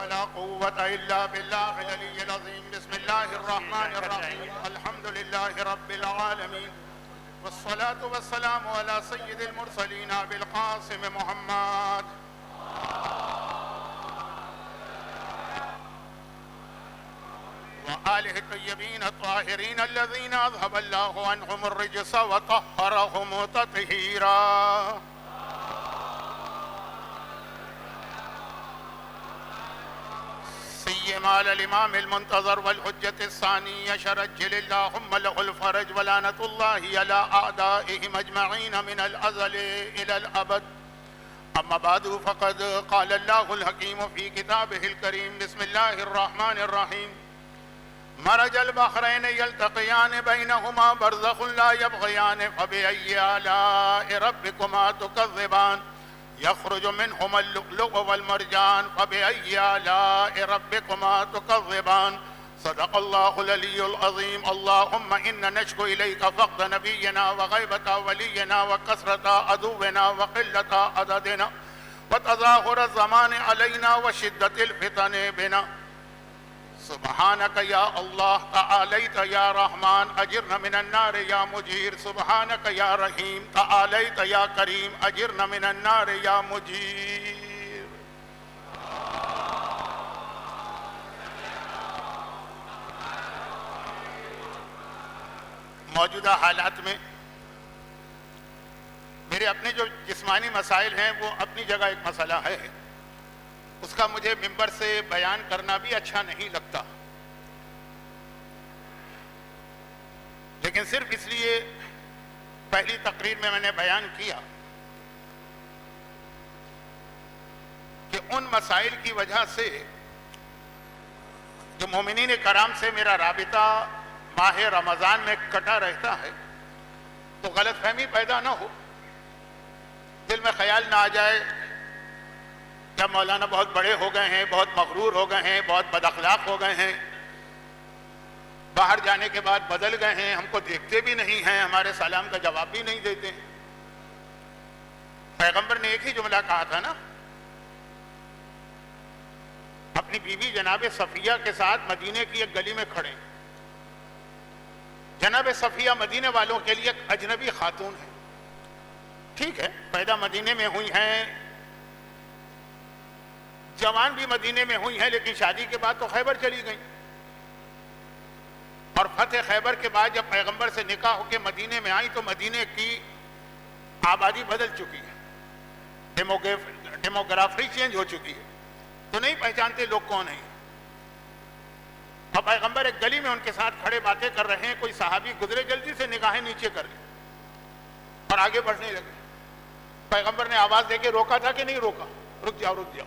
ولا قوة إلا بالله العلي العظيم. بسم الله الرحمن الرحيم. الحمد لله رب العالمين، والصلاة والسلام على سيد المرسلين أبي القاسم محمد وآله الطيبين الطاهرين الذين أذهب الله عنهم الرجس وطهرهم تطهيرا. سيما على الإمام المنتظر والحجة الثاني شرجل اللهم له الفرج ولعنة الله على أعدائهم أجمعين من الأزل إلى الأبد. أما بعد فقد قال الله الحكيم في كتابه الكريم. بسم الله الرحمن الرحيم. مرج البحرين يلتقيان بينهما برزخ لا يبغيان فبأي آلاء ربكما تكذبان يخرج منهما اللؤلؤ والمرجان فبأي آلاء ربكما تكذبان. صدق الله العلي العظيم. اللهم إنا نشكو إليك فقد نبينا وغيبة ولينا وكثرة عدونا وقلة عددنا وتظاهر الزمان علينا وشدة الفتن بنا. سبحانك يا الله تعاليت يا رحمن أجرنا من النار يا مجير. سبحانك يا رحيم تعاليت يا كريم أجرنا من النار يا مجير. موجودہ حالات میں میرے اپنے جو جسمانی مسائل ہیں وہ اپنی جگہ ایک مسئلہ ہے، اس کا مجھے ممبر سے بیان کرنا بھی اچھا نہیں لگتا، لیکن صرف اس لیے پہلی تقریر میں نے بیان کیا کہ ان مسائل کی وجہ سے جو مومنین کرام سے میرا رابطہ ماہ رمضان میں کٹا رہتا ہے تو غلط فہمی پیدا نہ ہو، دل میں خیال نہ آ جائے کیا مولانا بہت بڑے ہو گئے ہیں، بہت مغرور ہو گئے ہیں، بہت بد اخلاق ہو گئے ہیں، باہر جانے کے بعد بدل گئے ہیں، ہم کو دیکھتے بھی نہیں ہیں، ہمارے سلام کا جواب بھی نہیں دیتے. پیغمبر نے ایک ہی جملہ کہا تھا نا، اپنی بیوی جناب صفیہ کے ساتھ مدینے کی ایک گلی میں کھڑے. جناب صفیہ مدینے والوں کے لیے ایک اجنبی خاتون ہے، ٹھیک ہے پیدا مدینے میں ہوئی ہیں، جوان بھی مدینے میں ہوئی ہیں، لیکن شادی کے بعد تو خیبر چلی گئیں، اور فتح خیبر کے بعد جب پیغمبر سے نکاح ہو کے مدینے میں آئیں تو مدینے کی آبادی بدل چکی ہے، ڈیموگرافی چینج ہو چکی ہے، تو نہیں پہچانتے لوگ کون ہیں. اور پیغمبر ایک گلی میں ان کے ساتھ کھڑے باتیں کر رہے ہیں، کوئی صحابی گزرے جلدی سے نگاہیں نیچے کر لی اور آگے بڑھنے لگے. پیغمبر نے آواز دے کے روکا تھا کہ نہیں روکا؟ رک جاؤ رک جاؤ،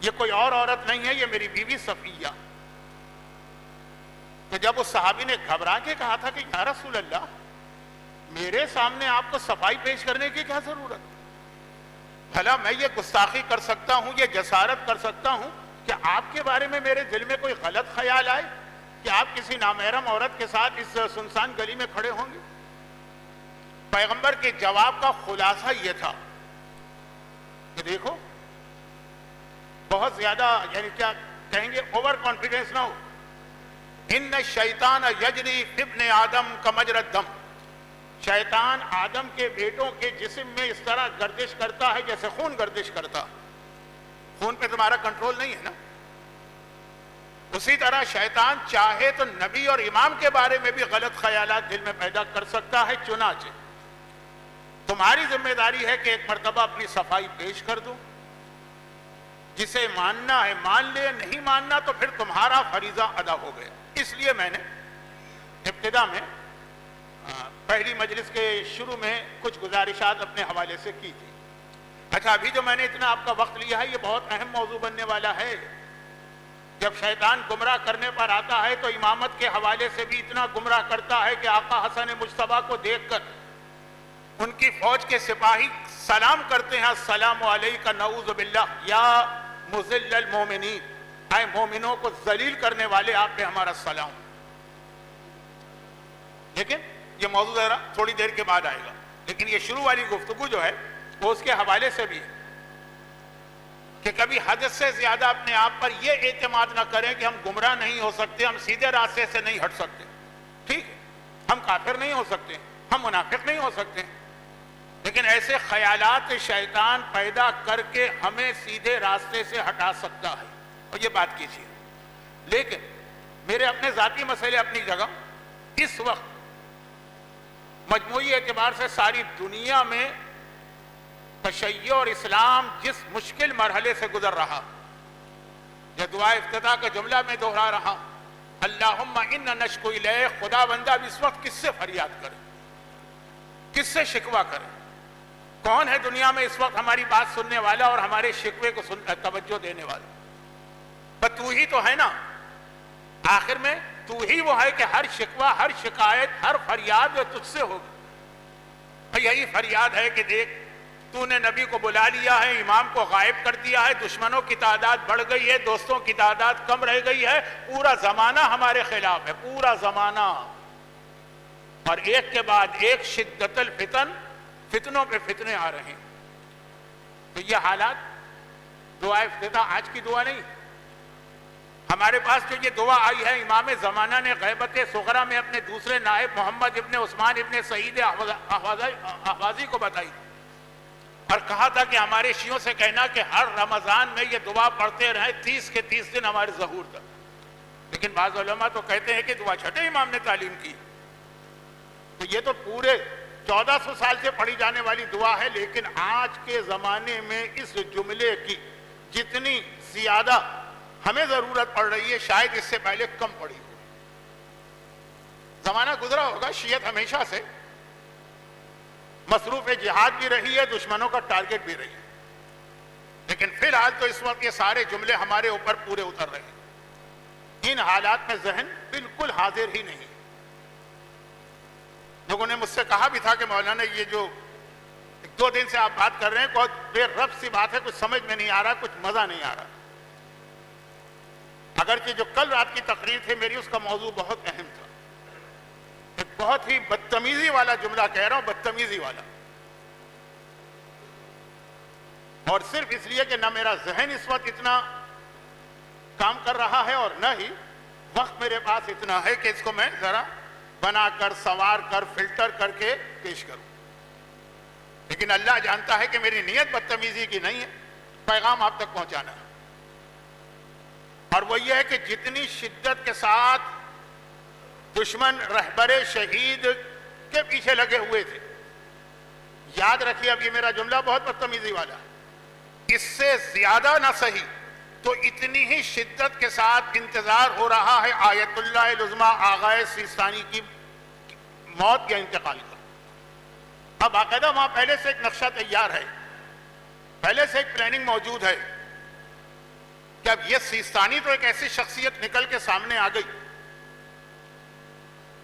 یہ کوئی اور عورت نہیں ہے، یہ میری بیوی صفیہ. تو جب اس صحابی نے گھبرا کے کہا تھا کہ یا رسول اللہ میرے سامنے آپ کو صفائی پیش کرنے کی کیا ضرورت، بھلا میں یہ گستاخی کر سکتا ہوں، یہ جسارت کر سکتا ہوں کہ آپ کے بارے میں میرے دل میں کوئی غلط خیال آئے کہ آپ کسی نامحرم عورت کے ساتھ اس سنسان گلی میں کھڑے ہوں گے؟ پیغمبر کے جواب کا خلاصہ یہ تھا کہ دیکھو بہت زیادہ یعنی کیا کہیں گے اوور کانفیڈنس نہ ہو. ان الشیطان یجری فی ابن آدم کمجری الدم، شیطان آدم کے بیٹوں کے جسم میں اس طرح گردش کرتا ہے جیسے خون گردش کرتا. خون پہ تمہارا کنٹرول نہیں ہے نا. اسی طرح شیطان چاہے تو نبی اور امام کے بارے میں بھی غلط خیالات دل میں پیدا کر سکتا ہے. چنانچہ تمہاری ذمہ داری ہے کہ ایک مرتبہ اپنی صفائی پیش کر دو، جسے ماننا ہے مان لے، نہیں ماننا تو پھر تمہارا فریضہ ادا ہو گیا. اس لیے میں نے ابتدا میں پہلی مجلس کے شروع میں کچھ گزارشات اپنے حوالے سے کی تھی. اچھا ابھی جو میں نے اتنا آپ کا وقت لیا ہے یہ بہت اہم موضوع بننے والا ہے. جب شیطان گمراہ کرنے پر آتا ہے تو امامت کے حوالے سے بھی اتنا گمراہ کرتا ہے کہ آقا حسن مجتبیٰ کو دیکھ کر ان کی فوج کے سپاہی سلام کرتے ہیں، السلام علیکہ نعوذ باللہ یا مذل المومنین، اے مومنوں کو ذلیل کرنے والے آپ پہ ہمارا سلام. لیکن یہ موضوع ذرا تھوڑی دیر کے بعد آئے گا، لیکن یہ شروع والی گفتگو جو ہے وہ اس کے حوالے سے بھی ہے. کہ کبھی حد سے زیادہ اپنے آپ پر یہ اعتماد نہ کریں کہ ہم گمراہ نہیں ہو سکتے، ہم سیدھے راستے سے نہیں ہٹ سکتے. ٹھیک ہے، ہم کافر نہیں ہو سکتے، ہم منافق نہیں ہو سکتے، لیکن ایسے خیالات شیطان پیدا کر کے ہمیں سیدھے راستے سے ہٹا سکتا ہے، اور یہ بات کیجیے. لیکن میرے اپنے ذاتی مسئلے اپنی جگہ. اس وقت مجموعی اعتبار سے ساری دنیا میں تشیع اور اسلام جس مشکل مرحلے سے گزر رہا، یہ دعا افتتاح کا جملہ میں دوہرا رہا، اللہم انا نشکو الیک. خدا بندہ اب اس وقت کس سے فریاد کرے، کس سے شکوہ کرے؟ کون ہے دنیا میں اس وقت ہماری بات سننے والا اور ہمارے شکوے کو توجہ دینے والا؟ بس تو ہی تو ہے نا. آخر میں تو ہی وہ ہے کہ ہر شکوہ، ہر شکایت، ہر فریاد جو تجھ سے ہوگی. یہی فریاد ہے کہ دیکھ تو نے نبی کو بلا لیا ہے، امام کو غائب کر دیا ہے، دشمنوں کی تعداد بڑھ گئی ہے، دوستوں کی تعداد کم رہ گئی ہے، پورا زمانہ ہمارے خلاف ہے، پورا زمانہ. اور ایک کے بعد ایک شدت الفتن، فتنوں پہ فتنے آ رہے ہیں. تو یہ حالات، دعا افتتاح آج کی دعا نہیں. ہمارے پاس جو یہ دعا آئی ہے، امام زمانہ نے غیبت صغرا میں اپنے دوسرے نائب محمد ابن عثمان ابن سعید احوازی کو بتائی اور کہا تھا کہ ہمارے شیعوں سے کہنا کہ ہر رمضان میں یہ دعا پڑھتے رہیں 30 کے 30 دن ہمارے ظہور تک. لیکن بعض علماء تو کہتے ہیں کہ دعا چھٹے امام نے تعلیم کی. تو یہ تو پورے 1400 سال سے پڑھی جانے والی دعا ہے، لیکن آج کے زمانے میں اس جملے کی جتنی زیادہ ہمیں ضرورت پڑ رہی ہے، شاید اس سے پہلے کم پڑی ہو. زمانہ گزرا ہوگا، شیعت ہمیشہ سے مصروف جہاد بھی رہی ہے، دشمنوں کا ٹارگٹ بھی رہی ہے، لیکن فی الحال تو اس وقت یہ سارے جملے ہمارے اوپر پورے اتر رہے ہیں. ان حالات میں ذہن بالکل حاضر ہی نہیں. لوگوں نے مجھ سے کہا بھی تھا کہ مولانا یہ جو 2 دن سے آپ بات کر رہے ہیں بہت بے ربط سی بات ہے، کچھ سمجھ میں نہیں آ رہا، کچھ مزہ نہیں آ رہا. اگرچہ جو کل رات کی تقریر تھی میری، اس کا موضوع بہت اہم تھا. ایک بہت ہی بدتمیزی والا جملہ کہہ رہا ہوں، بدتمیزی والا. اور صرف اس لیے کہ نہ میرا ذہن اس وقت اتنا کام کر رہا ہے اور نہ ہی وقت میرے پاس اتنا ہے کہ اس کو میں ذرا بنا کر، سوار کر، فلٹر کر کے پیش کروں. لیکن اللہ جانتا ہے کہ میری نیت بدتمیزی کی نہیں ہے، پیغام آپ تک پہنچانا ہے. اور وہ یہ ہے کہ جتنی شدت کے ساتھ دشمن رہبر شہید کے پیچھے لگے ہوئے تھے، یاد رکھیے اب یہ میرا جملہ بہت بدتمیزی والا ہے، اس سے زیادہ نہ صحیح تو اتنی ہی شدت کے ساتھ انتظار ہو رہا ہے آیت اللہ العظمیٰ آغا سیستانی کی موت یا انتقال کا. اب باقاعدہ وہاں پہلے سے ایک نقشہ تیار ہے، پہلے سے ایک پلاننگ موجود ہے کہ اب یہ سیستانی تو ایک ایسی شخصیت نکل کے سامنے آ گئی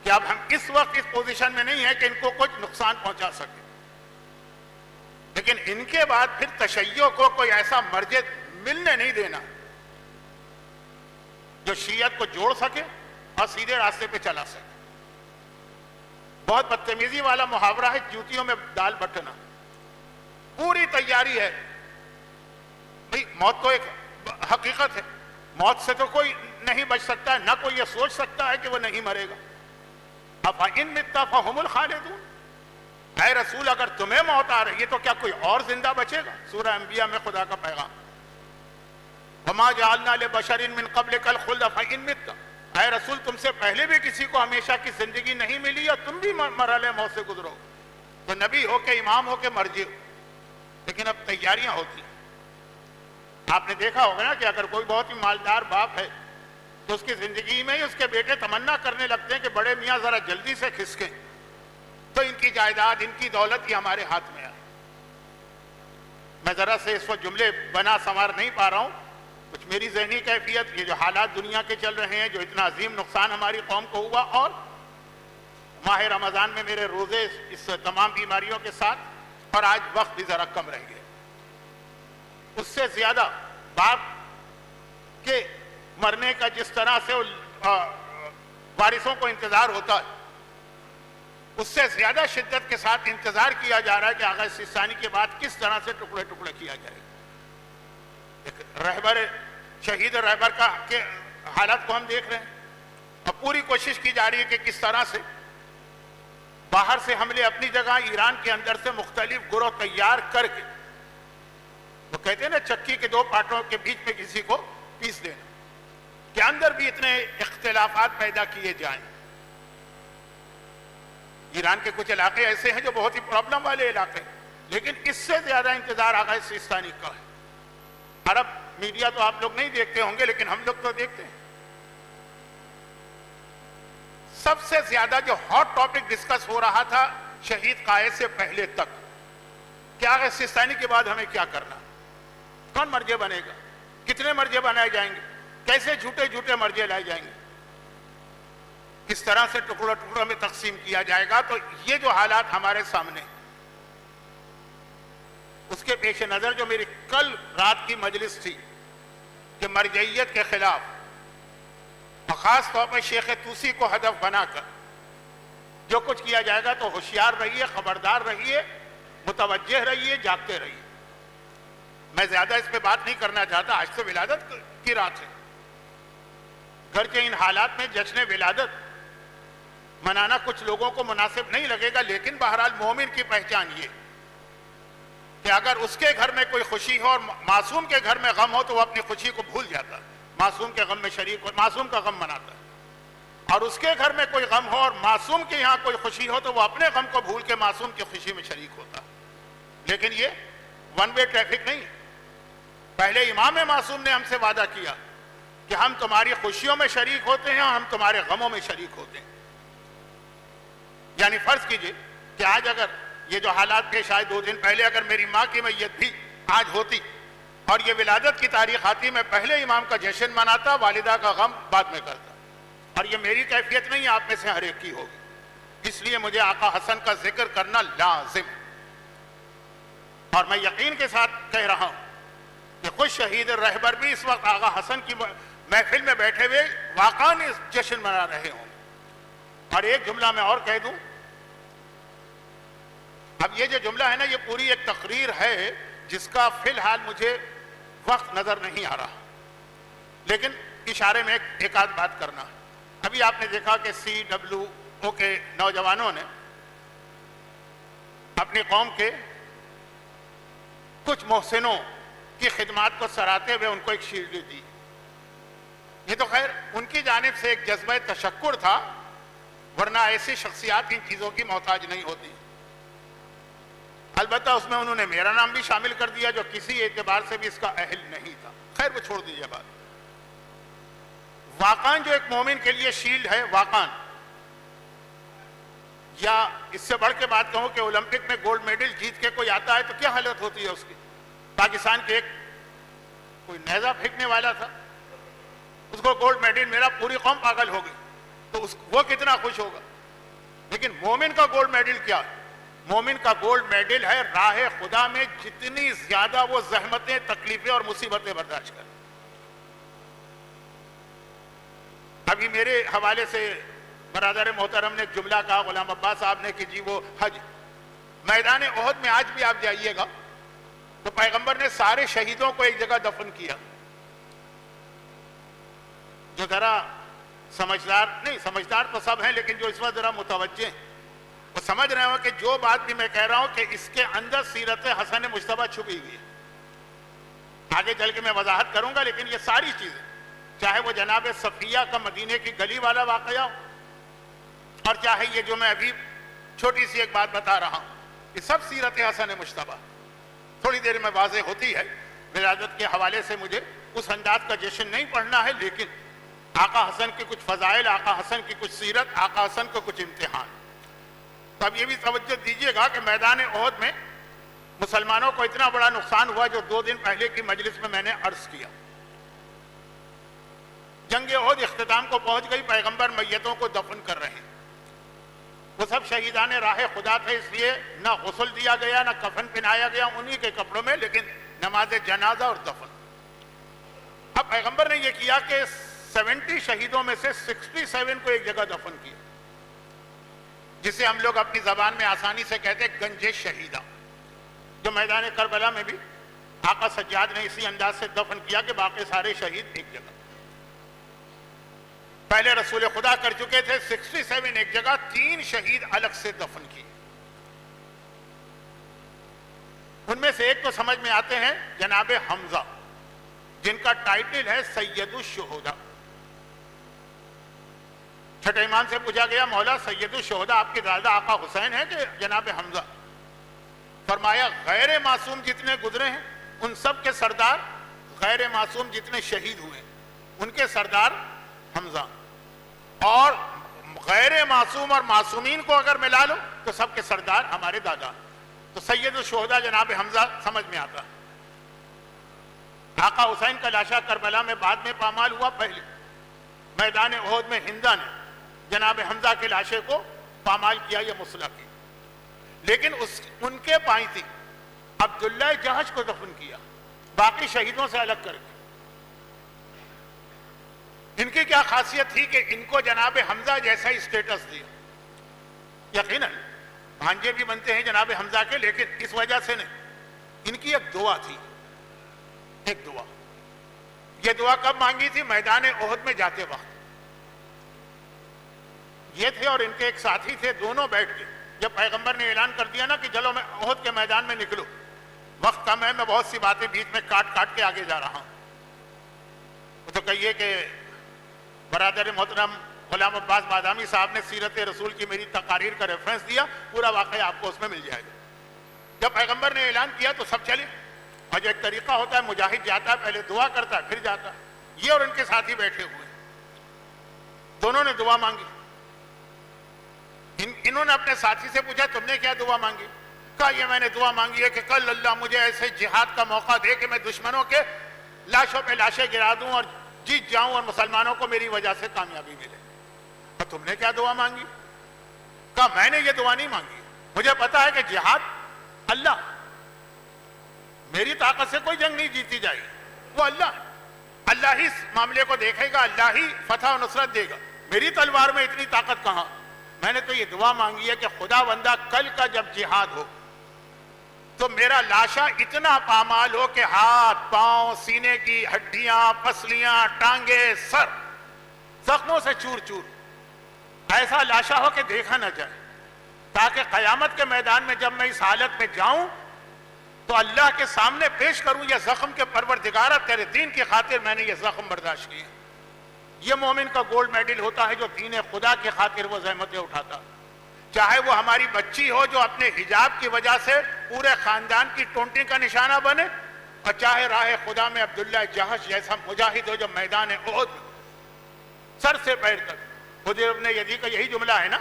کہ اب ہم اس وقت اس پوزیشن میں نہیں ہیں کہ ان کو کچھ نقصان پہنچا سکے. لیکن ان کے بعد پھر تشیع کو کوئی ایسا مرجع ملنے نہیں دینا جو شیعت کو جوڑ سکے اور سیدھے راستے پہ چلا سکے. بہت بدتمیزی والا محاورہ ہے، جوتیوں میں دال بٹنا. پوری تیاری ہے بھئی، موت تو ایک حقیقت ہے، موت سے تو کوئی نہیں بچ سکتا ہے، نہ کوئی یہ سوچ سکتا ہے کہ وہ نہیں مرے گا. أَفَإِن مِتَّ فَهُمُ الْخَالِدُونَ. اے رسول اگر تمہیں موت آ رہی ہے تو کیا کوئی اور زندہ بچے گا؟ سورہ انبیاء میں خدا کا پیغام. وَمَا جَعَلْنَا لِبَشَرٍ مِّن قَبْلِكَ الْخُلْدَ فَإِن مِتَّ. اے رسول تم سے پہلے بھی کسی کو ہمیشہ کی زندگی نہیں ملی اور تم بھی مرحلے موت سے گزرو، تو نبی ہو کے، امام ہو کے، مرجع ہو. لیکن اب تیاریاں ہوتی ہیں. آپ نے دیکھا ہوگا نا کہ اگر کوئی بہت ہی مالدار باپ ہے تو اس کی زندگی میں ہی اس کے بیٹے تمنا کرنے لگتے ہیں کہ بڑے میاں ذرا جلدی سے کھسکیں تو ان کی جائیداد، ان کی دولت یہ ہمارے ہاتھ میں آئے. میں ذرا سے اس وقت جملے بنا سنوار نہیں پا رہا ہوں، کچھ میری ذہنی کیفیت، یہ جو حالات دنیا کے چل رہے ہیں، جو اتنا عظیم نقصان ہماری قوم کو ہوا، اور ماہ رمضان میں میرے روزے اس تمام بیماریوں کے ساتھ، اور آج وقت بھی ذرا کم رہ گیا. اس سے زیادہ باپ کے مرنے کا جس طرح سے وارثوں کو انتظار ہوتا ہے، اس سے زیادہ شدت کے ساتھ انتظار کیا جا رہا ہے کہ آغا سیستانی کے بعد کس طرح سے ٹکڑے ٹکڑے کیا جائے گا. رہبر شہید رہبر کا کے حالت کو ہم دیکھ رہے ہیں، اور پوری کوشش کی جا رہی ہے کہ کس طرح سے باہر سے حملے اپنی جگہ، ایران کے اندر سے مختلف گروہ تیار کر کے، وہ کہتے ہیں نا چکی کے دو پارٹوں کے بیچ میں کسی کو پیس دینا، کہ اندر بھی اتنے اختلافات پیدا کیے جائیں۔ ایران کے کچھ علاقے ایسے ہیں جو بہت ہی پرابلم والے علاقے ہیں، لیکن اس سے زیادہ انتظار آغا سیستانی کا ہے۔ عرب میڈیا تو آپ لوگ نہیں دیکھتے ہوں گے، لیکن ہم لوگ تو دیکھتے ہیں۔ سب سے زیادہ جو ہاٹ ٹاپک ڈسکس ہو رہا تھا شہید قائد سے پہلے تک، کہ آغا سیستانی کے بعد ہمیں کیا کرنا، کون مرجع بنے گا، کتنے مرجع بنائے جائیں گے، کیسے جھوٹے جھوٹے مرجع لائے جائیں گے، کس طرح سے ٹکڑوں ٹکڑوں میں تقسیم کیا جائے گا۔ تو یہ جو حالات ہمارے سامنے، اس کے پیش نظر جو میری کل رات کی مجلس تھی کہ مرجعیت کے خلاف، اور خاص طور پر شیخ طوسی کو ہدف بنا کر جو کچھ کیا جائے گا، تو ہوشیار رہیے، خبردار رہیے، متوجہ رہیے، جاگتے رہیے۔ میں زیادہ اس پہ بات نہیں کرنا چاہتا، آج تو ولادت کی رات ہے، گرچہ ان حالات میں جشن ولادت منانا کچھ لوگوں کو مناسب نہیں لگے گا، لیکن بہرحال مومن کی پہچان یہ کہ اگر اس کے گھر میں کوئی خوشی ہو اور معصوم کے گھر میں غم ہو تو وہ اپنی خوشی کو بھول جاتا ہے، معصوم کے غم میں شریک ہو، معصوم کا غم مناتا ہے، اور اس کے گھر میں کوئی غم ہو اور معصوم کے یہاں کوئی خوشی ہو تو وہ اپنے غم کو بھول کے معصوم کی خوشی میں شریک ہوتا ہے۔ لیکن یہ ون وے ٹریفک نہیں۔ پہلے امام معصوم نے ہم سے وعدہ کیا کہ ہم تمہاری خوشیوں میں شریک ہوتے ہیں اور ہم تمہارے غموں میں شریک ہوتے ہیں۔ یعنی فرض کیجئے کہ آج اگر یہ جو حالات پیش آئے 2 دن پہلے، اگر میری ماں کی میت بھی آج ہوتی اور یہ ولادت کی تاریخ آتی، میں پہلے امام کا جشن مناتا، والدہ کا غم بعد میں کرتا، اور یہ میری کیفیت نہیں، آپ میں سے ہر ایک کی ہوگی۔ اس لیے مجھے آقا حسن کا ذکر کرنا لازم، اور میں یقین کے ساتھ کہہ رہا ہوں کہ خود شہید رہبر بھی اس وقت آقا حسن کی محفل میں بیٹھے ہوئے واقعاً جشن منا رہے ہوں۔ اور ایک جملہ میں اور کہہ دوں، اب یہ جو جملہ ہے نا، یہ پوری ایک تقریر ہے جس کا فی الحال مجھے وقت نظر نہیں آ رہا، لیکن اشارے میں ایک آدھ بات کرنا۔ ابھی آپ نے دیکھا کہ CWO کے نوجوانوں نے اپنی قوم کے کچھ محسنوں کی خدمات کو سراہتے ہوئے ان کو ایک شیلڈ دی۔ یہ تو خیر ان کی جانب سے ایک جذبہ تشکر تھا، ورنہ ایسی شخصیات ان چیزوں کی محتاج نہیں ہوتی۔ البتہ اس میں انہوں نے میرا نام بھی شامل کر دیا جو کسی اعتبار سے بھی اس کا اہل نہیں تھا، خیر وہ چھوڑ دیجیے بات۔ واقعاً جو ایک مومن کے لیے شیلڈ ہے، واقعاً، یا اس سے بڑھ کے بات کہوں کہ اولمپک میں گولڈ میڈل جیت کے کوئی آتا ہے تو کیا حالت ہوتی ہے اس کی۔ پاکستان کے ایک کوئی نیزہ پھینکنے والا تھا، اس کو گولڈ میڈل میرا، پوری قوم پاگل ہو گئی، تو وہ کتنا خوش ہوگا۔ لیکن مومن کا گولڈ میڈل کیا ہے؟ مومن کا گولڈ میڈل ہے راہ خدا میں جتنی زیادہ وہ زحمتیں، تکلیفیں اور مصیبتیں برداشت کریں۔ ابھی میرے حوالے سے برادر محترم نے ایک جملہ کہا، غلام عباس صاحب نے، کہ جی وہ حج میدان احد میں آج بھی آپ جائیے گا تو پیغمبر نے سارے شہیدوں کو ایک جگہ دفن کیا۔ جو ذرا سمجھدار نہیں، سمجھدار تو سب ہیں، لیکن جو اس وقت ذرا متوجہ ہیں وہ سمجھ رہے ہوں کہ جو بات بھی میں کہہ رہا ہوں کہ اس کے اندر سیرت حسن مجتبیٰ چھپی ہوئی ہے۔ آگے چل کے میں وضاحت کروں گا، لیکن یہ ساری چیزیں، چاہے وہ جناب صفیہ کا مدینے کی گلی والا واقعہ ہو، اور چاہے یہ جو میں ابھی چھوٹی سی ایک بات بتا رہا ہوں، یہ سب سیرت حسن مجتبیٰ۔ تھوڑی دیر میں واضح ہوتی ہے، ولادت کے حوالے سے مجھے اس انداز کا جشن نہیں پڑھنا ہے، لیکن آقا حسن کے کچھ فضائل، آقا حسن کی کچھ سیرت، آقا حسن کو کچھ امتحان۔ تو اب یہ بھی توجہ دیجئے گا کہ میدان احد میں مسلمانوں کو اتنا بڑا نقصان ہوا جو 2 دن پہلے کی مجلس میں نے عرض کیا۔ جنگ احد اختتام کو پہنچ گئی، پیغمبر میتوں کو دفن کر رہے ہیں۔ وہ سب شہیدان راہ خدا تھے، اس لیے نہ غسل دیا گیا، نہ کفن پہنایا گیا انہی کے کپڑوں میں، لیکن نماز جنازہ اور دفن۔ اب پیغمبر نے یہ کیا کہ 70 شہیدوں میں سے 67 کو ایک جگہ دفن کیا، جسے ہم لوگ اپنی زبان میں آسانی سے کہتے ہیں گنج شہیدہ، جو میدان کربلا میں بھی آقا سجاد نے اسی انداز سے دفن کیا کہ باقی سارے شہید ایک جگہ. پہلے رسول خدا کر چکے تھے 67 ایک جگہ، 3 شہید الگ سے دفن کیے. ان میں سے ایک تو سمجھ میں آتے ہیں جناب حمزہ، جن کا ٹائٹل ہے سید الشہداء. چھٹے امام سے پوچھا گیا مولا سید الشہداء آپ کے دادا آقا حسین ہیں کہ جناب حمزہ؟ فرمایا غیر معصوم جتنے گزرے ہیں ان سب کے سردار، غیر معصوم جتنے شہید ہوئے ان کے سردار حمزہ، اور غیر معصوم اور معصومین کو اگر ملا لو تو سب کے سردار ہمارے دادا. تو سید الشہداء جناب حمزہ سمجھ میں آتا. آقا حسین کا لاشا کربلا میں بعد میں پامال ہوا، پہلے میدان احد میں ہندا نے جناب حمزہ کے لاشے کو پامال کیا یا مسلح کی، لیکن ان کے پائیتی عبداللہ جہش کو دفن کیا باقی شہیدوں سے الگ کر کے. ان کی کیا خاصیت تھی کہ ان کو جناب حمزہ جیسا ہی اسٹیٹس دیا. یقیناً بھانجے بھی بنتے ہیں جناب حمزہ کے، لیکن اس وجہ سے نہیں. ان کی ایک دعا تھی، ایک دعا. یہ دعا کب مانگی تھی؟ میدان احد میں جاتے وقت. یہ تھے اور ان کے ایک ساتھی تھے، دونوں بیٹھ کے جب پیغمبر نے اعلان کر دیا نا کہ چلو میں احد کے میدان میں نکلو، وقت کم ہے، میں بہت سی باتیں بیچ میں کاٹ کاٹ کے آگے جا رہا ہوں. تو کہیے کہ برادر محترم غلام عباس بادامی صاحب نے سیرت رسول کی میری تقاریر کا ریفرنس دیا، پورا واقعہ آپ کو اس میں مل جائے گا. جب پیغمبر نے اعلان کیا تو سب چلے، اور جو ایک طریقہ ہوتا ہے مجاہد جاتا ہے پہلے دعا کرتا ہے پھر جاتا ہے. یہ اور ان کے ساتھی بیٹھے ہوئے، دونوں نے دعا مانگی. انہوں نے اپنے ساتھی سے پوچھا تم نے کیا دعا مانگی؟ کہا یہ میں نے دعا مانگی ہے کہ کل اللہ مجھے ایسے جہاد کا موقع دے کہ میں دشمنوں کے لاشوں پہ لاشیں گرا دوں اور جیت جاؤں اور مسلمانوں کو میری وجہ سے کامیابی ملے. اور تم نے کیا دعا مانگی؟ کہا میں نے یہ دعا نہیں مانگی، مجھے پتا ہے کہ جہاد اللہ، میری طاقت سے کوئی جنگ نہیں جیتی جائے گی، وہ اللہ ہی اس معاملے کو دیکھے گا، اللہ ہی فتح و نصرت دے گا، میری تلوار میں اتنی طاقت کہاں. میں نے تو یہ دعا مانگی ہے کہ خدا بندہ کل کا جب جہاد ہو تو میرا لاشا اتنا پامال ہو کہ ہاتھ پاؤں سینے کی ہڈیاں پسلیاں ٹانگیں سر زخموں سے چور چور، ایسا لاشا ہو کہ دیکھا نہ جائے، تاکہ قیامت کے میدان میں جب میں اس حالت میں جاؤں تو اللہ کے سامنے پیش کروں یہ زخم کے پروردگارہ تیرے دین کی خاطر میں نے یہ زخم برداشت کیے. یہ مومن کا گولڈ میڈل ہوتا ہے جو دین خدا کی خاطر وہ زحمتیں اٹھاتا، چاہے وہ ہماری بچی ہو جو اپنے حجاب کی وجہ سے پورے خاندان کی ٹونٹی کا نشانہ بنے، اور چاہے راہ خدا میں عبداللہ جہش جیسا مجاہد ہو جو میدان احد سر سے پیر تک. حضور ابن یزید کا یہی جملہ ہے نا،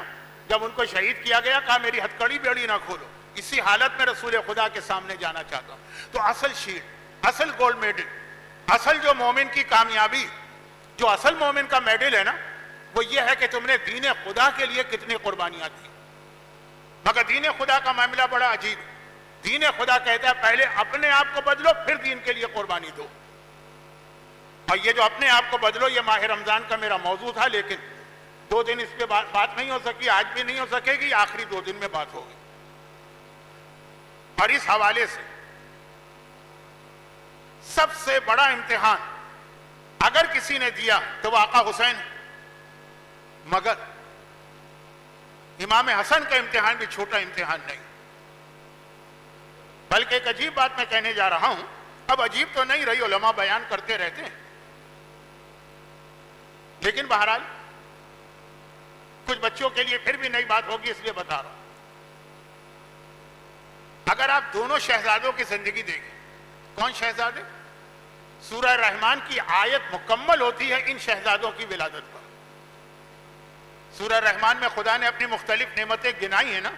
جب ان کو شہید کیا گیا کہا میری ہتھکڑی بیڑی نہ کھولو، اسی حالت میں رسول خدا کے سامنے جانا چاہتا ہوں. تو اصل شیلڈ، اصل گولڈ میڈل، اصل جو مومن کی کامیابی، جو اصل مومن کا میڈل ہے نا، وہ یہ ہے کہ تم نے دین خدا کے لیے کتنی قربانیاں دی. مگر دین خدا کا معاملہ بڑا عجیب. دین خدا کہتا ہے پہلے اپنے آپ کو بدلو پھر دین کے لیے قربانی دو. اور یہ جو اپنے آپ کو بدلو یہ ماہ رمضان کا میرا موضوع تھا، لیکن 2 دن اس پہ بات نہیں ہو سکی، آج بھی نہیں ہو سکے گی، آخری 2 دن میں بات ہوگی. اور اس حوالے سے سب سے بڑا امتحان اگر کسی نے دیا تو وہ آقا حسین، مگر امام حسن کا امتحان بھی چھوٹا امتحان نہیں. بلکہ ایک عجیب بات میں کہنے جا رہا ہوں، اب عجیب تو نہیں رہی، علماء بیان کرتے رہتے ہیں، لیکن بہرحال کچھ بچوں کے لیے پھر بھی نئی بات ہوگی اس لیے بتا رہا ہوں. اگر آپ دونوں شہزادوں کی زندگی دیکھیں، کون شہزادے؟ سورہ رحمان کی آیت مکمل ہوتی ہے ان شہزادوں کی ولادت پر. سورہ رحمان میں خدا نے اپنی مختلف نعمتیں گنائی ہیں نا،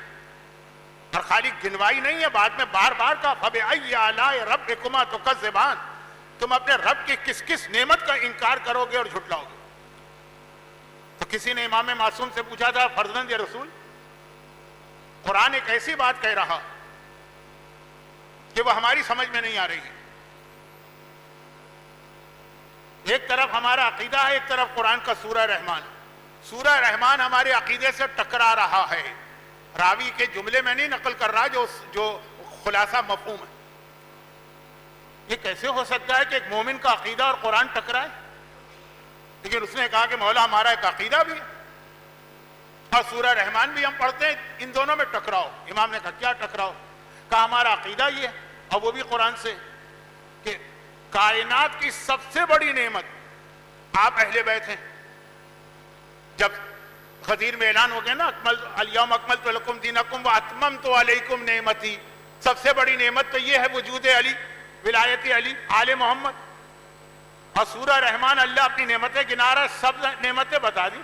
اور خالی گنوائی نہیں ہے، بعد میں بار بار کہا فَبِأَيِّ آلَاءِ رَبِّكُمَا تُكَذِّبَانِ، تم اپنے رب کی کس کس نعمت کا انکار کرو گے اور جھٹلاؤ گے. تو کسی نے امام معصوم سے پوچھا تھا فرزند رسول، قرآن ایک ایسی بات کہہ رہا کہ وہ ہماری سمجھ میں نہیں آ رہی ہے. ایک طرف ہمارا عقیدہ ہے، ایک طرف قرآن کا سورہ رحمان. سورہ رحمان ہمارے عقیدے سے ٹکرا رہا ہے. راوی کے جملے میں نہیں نقل کر رہا جو خلاصہ مفہوم ہے. یہ کیسے ہو سکتا ہے کہ ایک مومن کا عقیدہ اور قرآن ٹکرائے؟ لیکن اس نے کہا کہ مولا ہمارا ایک عقیدہ بھی ہے اور سورہ رحمان بھی ہم پڑھتے ہیں، ان دونوں میں ٹکراؤ۔ امام نے کہا کیا ٹکراؤ؟ کہا ہمارا عقیدہ یہ ہے، اور وہ بھی قرآن سے، کہ کائنات کی سب سے بڑی نعمت آپ اہل بیت ہیں۔ جب غدیر میں اعلان ہو گیا نا الیوم اکملت لکم دینکم واتممت علیکم نعمتی، سب سے بڑی نعمت تو یہ ہے وجود علی، ولایت علی، آل محمد۔ اور سورہ رحمان اللہ اپنی نعمتیں گنا رہا ہے، سب نعمتیں بتا دی،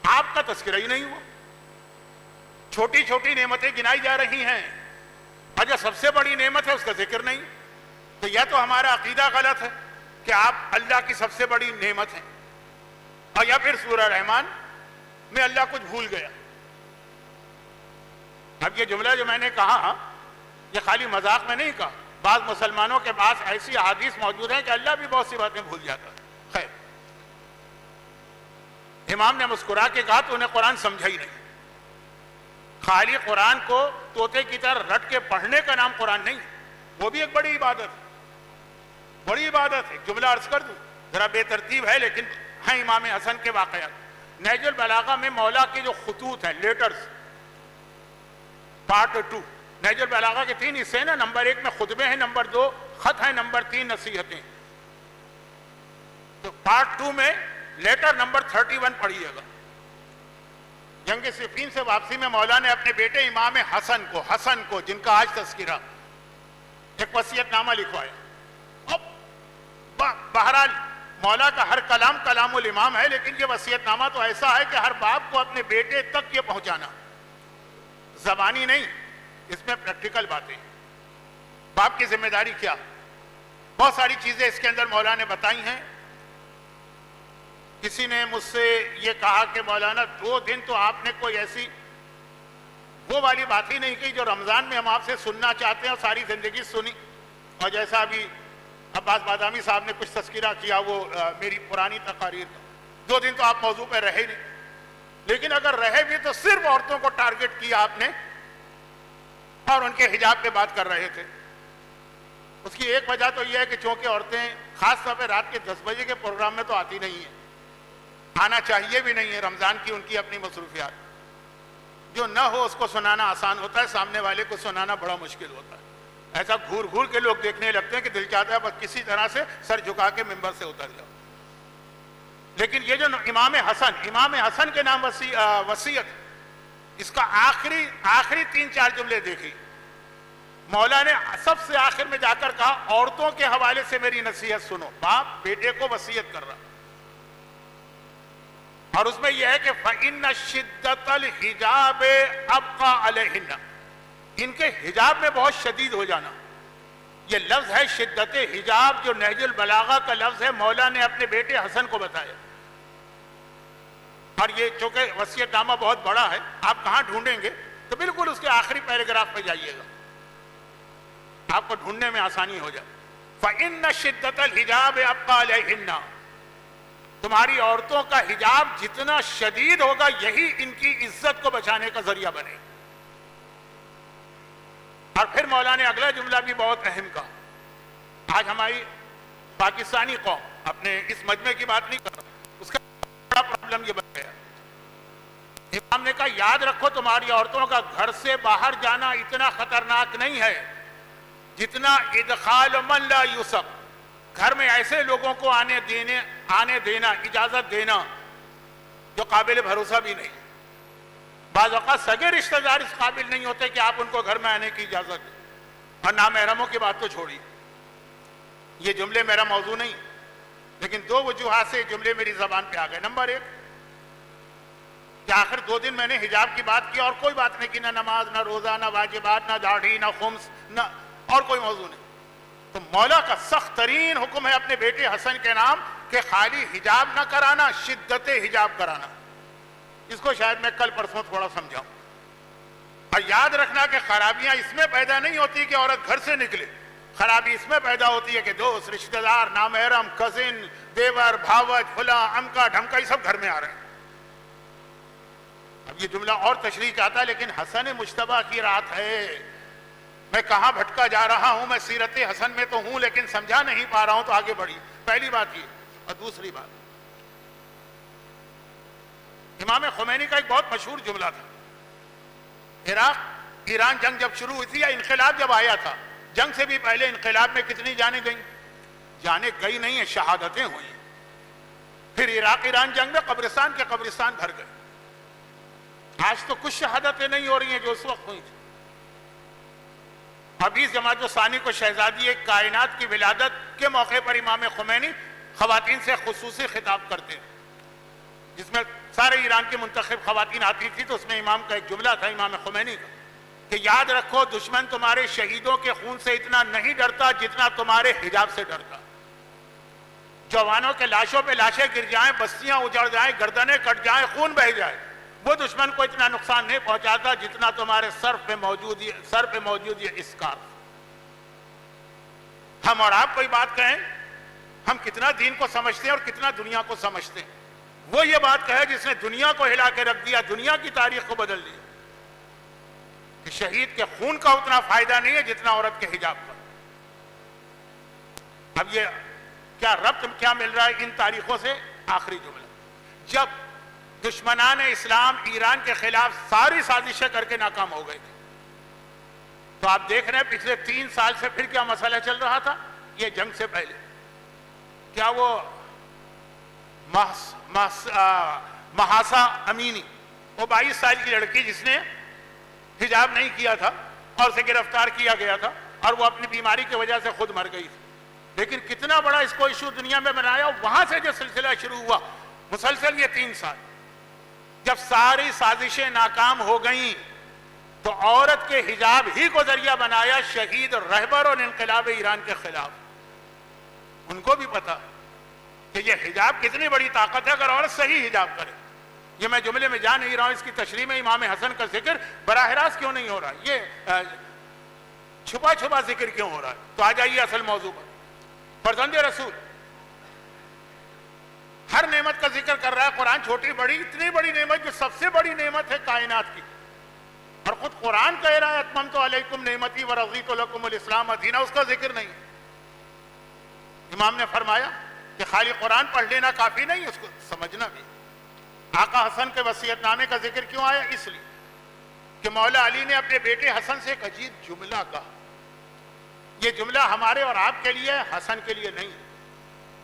آپ کا تذکرہ ہی نہیں ہوا، چھوٹی چھوٹی نعمتیں گنائی جا رہی ہیں اور جو سب سے بڑی نعمت ہے اس کا ذکر نہیں۔ تو یا تو ہمارا عقیدہ غلط ہے کہ آپ اللہ کی سب سے بڑی نعمت ہیں، اور یا پھر سورہ رحمان میں اللہ کچھ بھول گیا۔ اب یہ جملہ جو میں نے کہا یہ خالی مذاق میں نہیں کہا، بعض مسلمانوں کے پاس ایسی احادیث موجود ہیں کہ اللہ بھی بہت سی باتیں بھول جاتا ہے۔ خیر، امام نے مسکرا کے کہا تو انہیں قرآن سمجھا ہی نہیں۔ خالی قرآن کو طوطے کی طرح رٹ کے پڑھنے کا نام قرآن نہیں، وہ بھی ایک بڑی عبادت ہے، بڑی عبادت ہے۔ جملہ عرض کر دوں، ذرا بے ترتیب ہے لیکن ہیں امام حسن کے واقعات۔ نہج البلاغہ میں مولا کے جو خطوط ہیں، لیٹرز، پارٹ 2 نہج البلاغہ کے 3 حصے ہیں نا، نمبر 1 میں خطبے ہیں، نمبر 2 خط ہیں، نمبر 3 نصیحتیں۔ تو پارٹ 2 میں لیٹر نمبر 31 پڑھیے گا۔ جنگ صفین سے واپسی میں مولا نے اپنے بیٹے امام حسن کو جن کا آج تذکرہ، ایک وصیت نامہ لکھوایا۔ اب بہرحال مولا کا ہر کلام کلام الامام ہے، لیکن یہ وصیت نامہ تو ایسا ہے کہ ہر باپ کو اپنے بیٹے تک یہ پہنچانا، زبانی نہیں، اس میں پریکٹیکل باتیں۔ باپ کی ذمہ داری کیا؟ بہت ساری چیزیں اس کے اندر مولا نے بتائی ہیں۔ کسی نے مجھ سے یہ کہا کہ مولانا 2 دن تو آپ نے کوئی ایسی وہ والی بات ہی نہیں کی جو رمضان میں ہم آپ سے سننا چاہتے ہیں اور ساری زندگی سنی، اور جیسا ابھی عباس بادامی صاحب نے کچھ تذکرہ کیا وہ میری پرانی تقاریر کا، 2 دن تو آپ موضوع پہ رہے نہیں، لیکن اگر رہے بھی تو صرف عورتوں کو ٹارگٹ کیا آپ نے اور ان کے حجاب پہ بات کر رہے تھے۔ اس کی ایک وجہ تو یہ ہے کہ چونکہ عورتیں خاص طور پہ رات کے 10 بجے کے پروگرام میں تو آتی نہیں ہیں، آنا چاہیے بھی نہیں ہے، رمضان کی ان کی اپنی مصروفیات، جو نہ ہو اس کو سنانا آسان ہوتا ہے، سامنے والے کو سنانا بڑا مشکل ہوتا ہے۔ ایسا گھور گھور کے لوگ دیکھنے لگتے ہیں کہ دل چاہتا ہے بس کسی طرح سے سر جھکا کے ممبر سے اتر جاؤ۔ لیکن یہ جو امام حسن کے نام وصیت، اس کا آخری 3-4 جملے دیکھی، مولا نے سب سے آخر میں جا کر کہا عورتوں کے حوالے سے میری نصیحت سنو۔ باپ بیٹے کو وصیت کر رہا، اور اس میں یہ ہے کہ فَإِنَّ شِدَّةَ الْحِجَابِ أَبْقَى عَلَيْهِنَّ، ان کے حجاب میں بہت شدید ہو جانا، یہ لفظ ہے شدت حجاب، جو نہج البلاغہ کا لفظ ہے، مولا نے اپنے بیٹے حسن کو بتایا۔ اور یہ چونکہ وصیت نامہ بہت بڑا ہے، آپ کہاں ڈھونڈیں گے تو بالکل اس کے آخری پیراگراف پہ جائیے گا، آپ کو ڈھونڈنے میں آسانی ہو جائے۔ فَإِنَّ شِدَّةَ الْحِجَابِ أَبْقَى عَلَيْهِنَّ، تمہاری عورتوں کا حجاب جتنا شدید ہوگا یہی ان کی عزت کو بچانے کا ذریعہ بنے۔ اور پھر مولا نے اگلا جملہ بھی بہت اہم کہا۔ آج ہماری پاکستانی قوم، اپنے اس مجمع کی بات نہیں کر رہا، اس کا بڑا پرابلم یہ بن گیا۔ امام نے کہا یاد رکھو تمہاری عورتوں کا گھر سے باہر جانا اتنا خطرناک نہیں ہے جتنا ادخال من لا یوسف، گھر میں ایسے لوگوں کو آنے دینا، اجازت دینا جو قابل بھروسہ بھی نہیں۔ بعض اوقات سگے رشتہ دار اس قابل نہیں ہوتے کہ آپ ان کو گھر میں آنے کی اجازت دیں، اور نامحرموں کی بات تو چھوڑی۔ یہ جملے میرا موضوع نہیں، لیکن 2 وجوہات سے جملے میری زبان پہ آ گئے۔ نمبر 1 کہ آخر 2 دن میں نے حجاب کی بات کی اور کوئی بات نہیں کی، نہ نماز، نہ روزہ، نہ واجبات، نہ داڑھی، نہ خمس، نہ اور کوئی موضوع نہیں۔ تو مولا کا سخت ترین حکم ہے اپنے بیٹے حسن کے نام کہ خالی حجاب نہ کرانا، شدت حجاب کرانا۔ اس کو شاید میں کل پرسوں تھوڑا سمجھاؤں۔ اور یاد رکھنا کہ خرابیاں اس میں پیدا نہیں ہوتی کہ عورت گھر سے نکلے، خرابی اس میں پیدا ہوتی ہے کہ دوست، رشتہ دار، نامحرم، کزن، دیور، بھاوج، فلاں، امکا ڈھمکا، یہ سب گھر میں آ رہے ہیں۔ اب یہ جملہ اور تشریح چاہتا ہے، لیکن حسن مجتبیٰ کی رات ہے، میں کہاں بھٹکا جا رہا ہوں، میں سیرت حسن میں تو ہوں لیکن سمجھا نہیں پا رہا ہوں، تو آگے بڑھی. پہلی بات یہ. اور دوسری بات، امام خمینی کا ایک بہت مشہور جملہ تھا. عراق ایران جنگ جب شروع ہوئی تھی یا انقلاب جب آیا تھا، جنگ سے بھی پہلے انقلاب میں کتنی جانیں گئیں؟ جانیں گئی نہیں ہیں، شہادتیں ہوئی. پھر عراق ایران جنگ میں قبرستان کے قبرستان بھر گئے. آج تو کچھ شہادتیں نہیں ہو رہی ہیں جو اس وقت ہوئی تھی. ابھی جماعت ثانی کو شہزادی ایک کائنات کی ولادت کے موقع پر امام خمینی خواتین سے خصوصی خطاب کرتے ہیں، جس میں سارے ایران کی منتخب خواتین آتی تھی. تو اس میں امام کا ایک جملہ تھا، امام خمینی کا، کہ یاد رکھو دشمن تمہارے شہیدوں کے خون سے اتنا نہیں ڈرتا جتنا تمہارے حجاب سے ڈرتا. جوانوں کے لاشوں پہ لاشیں گر جائیں، بستیاں اجڑ جائیں، گردنیں کٹ جائیں، خون بہہ جائے، وہ دشمن کو اتنا نقصان نہیں پہنچاتا جتنا تمہارے سر پہ موجود یہ اسکارف. ہم اور آپ کوئی بات کہیں، ہم کتنا دین کو سمجھتے ہیں اور کتنا دنیا کو سمجھتے ہیں. وہ یہ بات کہے جس نے دنیا کو ہلا کے رکھ دیا، دنیا کی تاریخ کو بدل دیا، کہ شہید کے خون کا اتنا فائدہ نہیں ہے جتنا عورت کے حجاب کا. اب یہ کیا ربط کیا مل رہا ہے ان تاریخوں سے؟ آخری جملہ، جب دشمنان اسلام ایران کے خلاف ساری سازشیں کر کے ناکام ہو گئے تھے، تو آپ دیکھ رہے ہیں پچھلے 3 سال سے پھر کیا مسئلہ چل رہا تھا. یہ جنگ سے پہلے کیا وہ محاسا امینی، وہ 22 سال کی لڑکی جس نے حجاب نہیں کیا تھا اور اسے گرفتار کیا گیا تھا، اور وہ اپنی بیماری کی وجہ سے خود مر گئی تھی. لیکن کتنا بڑا اس کو ایشو دنیا میں بنایا. وہاں سے جو سلسلہ شروع ہوا مسلسل یہ 3 سال، جب ساری سازشیں ناکام ہو گئیں تو عورت کے حجاب ہی کو ذریعہ بنایا شہید رہبر اور انقلاب ایران کے خلاف. ان کو بھی پتا کہ یہ حجاب کتنی بڑی طاقت ہے اگر عورت صحیح حجاب کرے. یہ میں جملے میں جا نہیں رہا ہوں، اس کی تشریح میں امام حسن کا ذکر براہ راست کیوں نہیں ہو رہا، یہ چھپا چھپا ذکر کیوں ہو رہا ہے. تو آ جائیے اصل موضوع پر. فرزند رسول ہر نعمت کا ذکر کر رہا ہے قرآن، چھوٹی بڑی، اتنی بڑی نعمت جو سب سے بڑی نعمت ہے کائنات کی، اور خود قرآن کہہ رہا ہے اتممت علیکم نعمتی ورضیت لکم الاسلام دینا، اس کا ذکر نہیں. امام نے فرمایا کہ خالی قرآن پڑھ لینا کافی نہیں، اس کو سمجھنا بھی. آقا حسن کے وصیت نامے کا ذکر کیوں آیا؟ اس لیے کہ مولا علی نے اپنے بیٹے حسن سے ایک عجیب جملہ کہا. یہ جملہ ہمارے اور آپ کے لیے، حسن کے لیے نہیں.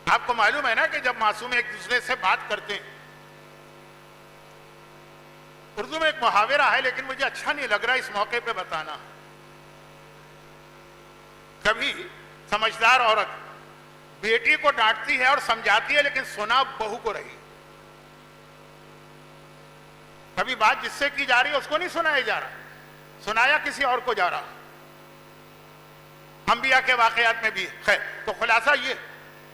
آپ کو معلوم ہے نا کہ جب معصوم ایک دوسرے سے بات کرتے ہیں، اردو میں ایک محاورہ ہے لیکن مجھے اچھا نہیں لگ رہا اس موقع پہ بتانا. کبھی سمجھدار عورت بیٹی کو ڈانٹتی ہے اور سمجھاتی ہے لیکن سنا بہو کو رہی. کبھی بات جس سے کی جا رہی ہے اس کو نہیں سنایا جا رہا، سنایا کسی اور کو جا رہا. انبیاء کے واقعات میں بھی. خیر، تو خلاصہ یہ